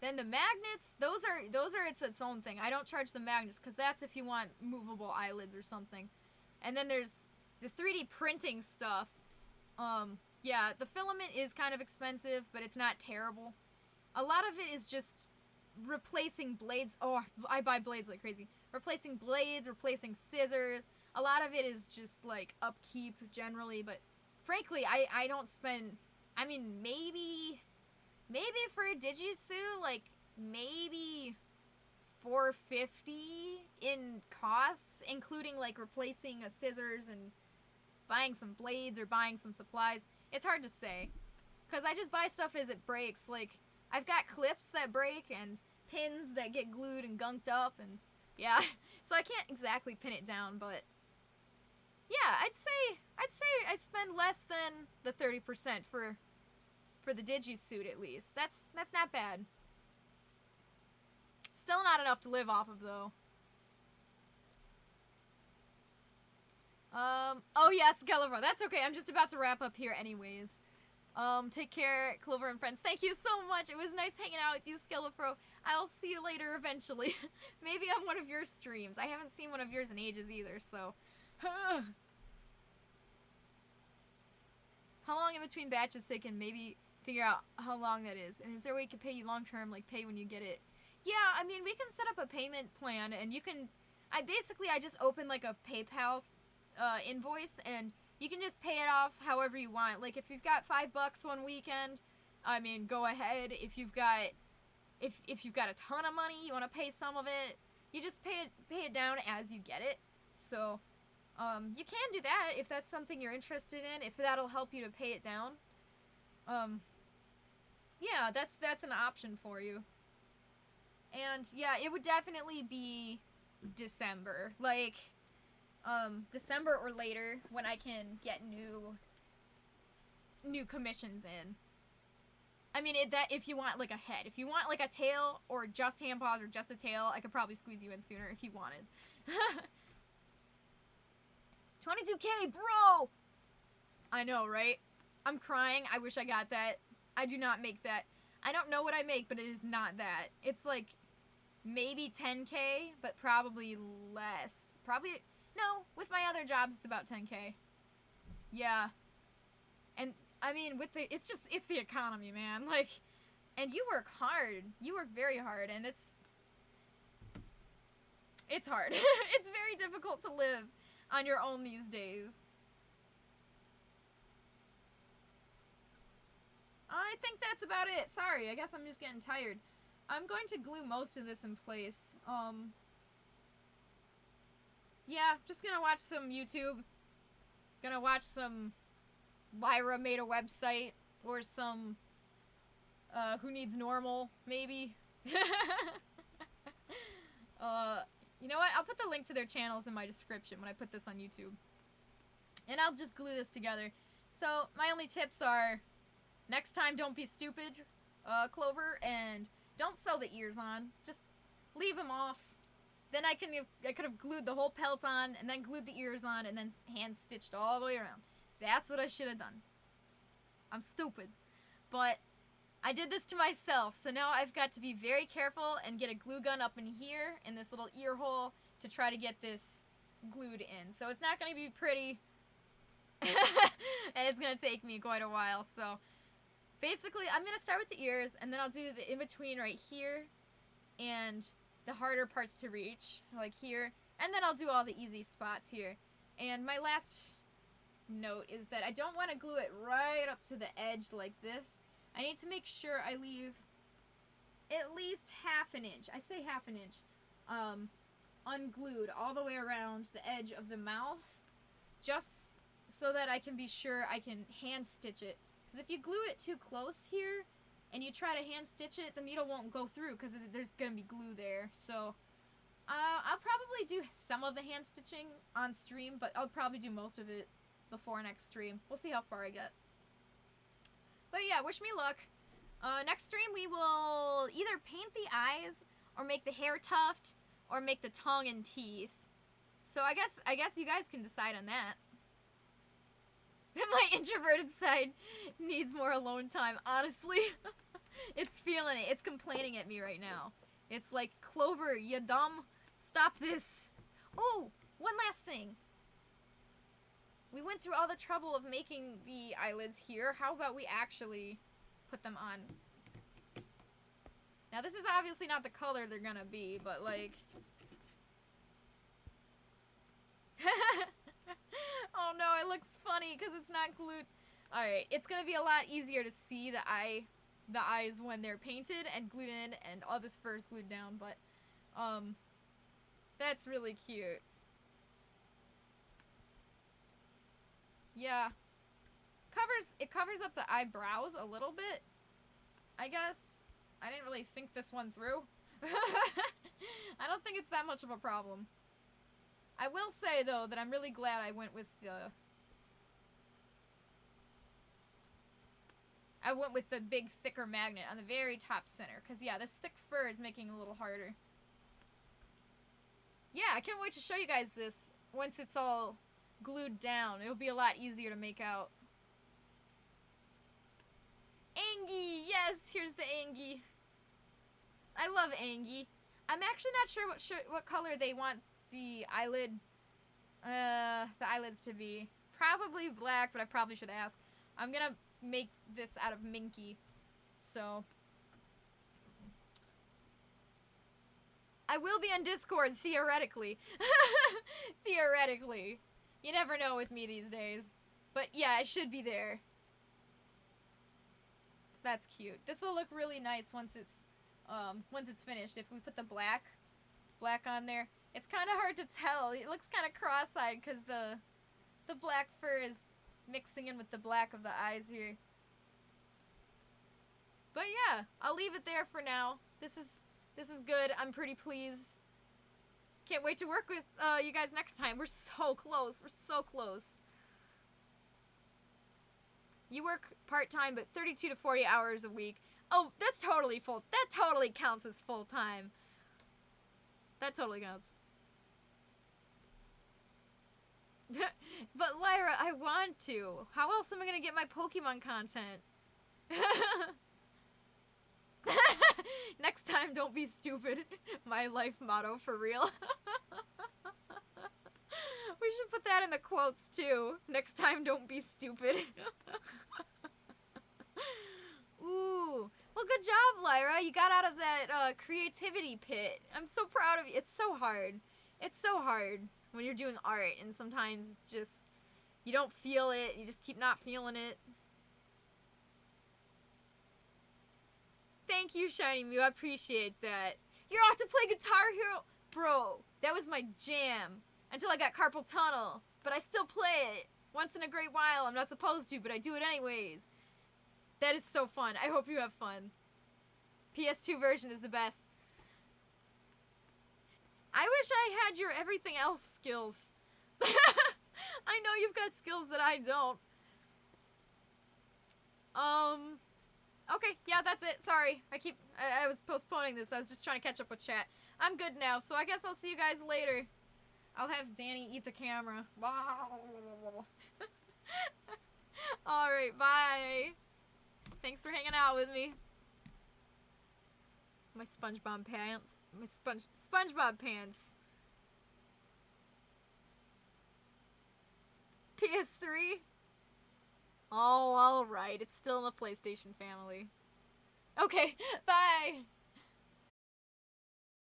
then the magnets, those are its own thing. I don't charge the magnets because that's if you want movable eyelids or something. And then there's the 3D printing stuff. Yeah, the filament is kind of expensive, but it's not terrible. A lot of it is just replacing blades. Oh, I buy blades like crazy. Replacing blades, replacing scissors. A lot of it is just, like, upkeep generally, but frankly, I don't spend... I mean, maybe for a digi-suit, like, maybe $450 in costs, including, like, replacing a scissors and buying some blades or buying some supplies. It's hard to say, because I just buy stuff as it breaks. Like, I've got clips that break and pins that get glued and gunked up, and yeah, so I can't exactly pin it down, but yeah, I'd say I spend less than the 30% for the digi-suit, at least. That's not bad. Still not enough to live off of, though. Oh yes, Gulliver. That's okay. I'm just about to wrap up here anyways. Take care, Clover and friends. Thank you so much. It was nice hanging out with you, Skillafro. I'll see you later eventually. Maybe on one of your streams. I haven't seen one of yours in ages either, so. How long in between batches so I can maybe figure out how long that is? And is there a way we can pay you long term, like pay when you get it? Yeah, I mean, we can set up a payment plan, and you can. I just opened like a PayPal invoice, and you can just pay it off however you want. Like if you've got $5 one weekend, I mean, go ahead. If you've got a ton of money, you want to pay some of it, you just pay it down as you get it. So. You can do that if that's something you're interested in, if that'll help you to pay it down. Yeah, that's an option for you. And yeah, it would definitely be December. Like, December or later when I can get new commissions in. I mean, if you want like a head. If you want like a tail or just hand paws or just a tail, I could probably squeeze you in sooner if you wanted. 22K, bro! I know, right? I'm crying. I wish I got that. I do not make that. I don't know what I make, but it is not that. It's like maybe 10K, but probably less. Probably, no, with my other jobs, it's about 10K. Yeah. And, I mean, it's the economy, man. Like, and you work hard. You work very hard, and it's hard. It's very difficult to live on your own these days. I think that's about it. Sorry, I guess I'm just getting tired. I'm going to glue most of this in place. Yeah, just gonna watch some YouTube. Gonna watch some Lyra made a website, or some Who Needs Normal, maybe. You know what? I'll put the link to their channels in my description when I put this on YouTube. And I'll just glue this together. So, my only tips are, next time don't be stupid, Clover, and don't sew the ears on. Just leave them off. Then I could have glued the whole pelt on, and then glued the ears on, and then hand stitched all the way around. That's what I should have done. I'm stupid. But I did this to myself, so now I've got to be very careful and get a glue gun up in here, in this little ear hole, to try to get this glued in. So it's not going to be pretty, and it's going to take me quite a while. So basically, I'm going to start with the ears, and then I'll do the in-between right here, and the harder parts to reach, like here, and then I'll do all the easy spots here. And my last note is that I don't want to glue it right up to the edge like this. I need to make sure I leave at least half an inch. I say half an inch. Unglued all the way around the edge of the mouth, just so that I can be sure I can hand stitch it. Because if you glue it too close here, and you try to hand stitch it, the needle won't go through because there's going to be glue there. So, I'll probably do some of the hand stitching on stream, but I'll probably do most of it before next stream. We'll see how far I get. But yeah, wish me luck. Next stream we will either paint the eyes, or make the hair tuft, or make the tongue and teeth. So I guess you guys can decide on that. My introverted side needs more alone time, honestly. It's feeling it. It's complaining at me right now. It's like, Clover, you dumb. Stop this. Oh, one last thing. We went through all the trouble of making the eyelids here. How about we actually put them on? Now, this is obviously not the color they're gonna be, but like... Oh no, it looks funny because it's not glued. Alright, it's gonna be a lot easier to see the eyes when they're painted and glued in and all this fur is glued down, but that's really cute. Yeah. It covers up the eyebrows a little bit, I guess. I didn't really think this one through. I don't think it's that much of a problem. I will say, though, that I'm really glad I went with the big, thicker magnet on the very top center. Because, yeah, this thick fur is making it a little harder. Yeah, I can't wait to show you guys this once it's all glued down. It'll be a lot easier to make out. Angie! Yes, here's the Angie. I love Angie. I'm actually not sure what color they want the eyelids to be. Probably black, but I probably should ask. I'm gonna make this out of Minky. So I will be on Discord, theoretically. Theoretically. You never know with me these days. But yeah, I should be there. That's cute. This will look really nice once it's finished. If we put the black on there. It's kind of hard to tell. It looks kind of cross-eyed because the black fur is mixing in with the black of the eyes here. But yeah, I'll leave it there for now. This is good. I'm pretty pleased. Can't wait to work with you guys next time. We're so close. We're so close. You work part-time, but 32 to 40 hours a week. Oh, that's totally full. That totally counts as full-time. That totally counts. But Lyra, I want to. How else am I gonna get my Pokemon content? Next time, don't be stupid. My life motto for real. We should put that in the quotes too. Next time, don't be stupid. Ooh. Well, good job, Lyra. You got out of that creativity pit. I'm so proud of you. It's so hard. It's so hard when you're doing art, and sometimes it's just, you don't feel it. You just keep not feeling it. Thank you, Shiny Mew. I appreciate that. You're off to play Guitar Hero. Bro, that was my jam. Until I got carpal tunnel. But I still play it. Once in a great while. I'm not supposed to, but I do it anyways. That is so fun. I hope you have fun. PS2 version is the best. I wish I had your everything else skills. I know you've got skills that I don't. Okay, yeah, that's it. Sorry. I was postponing this. I was just trying to catch up with chat. I'm good now, so I guess I'll see you guys later. I'll have Danny eat the camera. Alright, bye. Thanks for hanging out with me. My SpongeBob pants. My SpongeBob pants. PS3? Oh, alright. It's still in the PlayStation family. Okay, bye!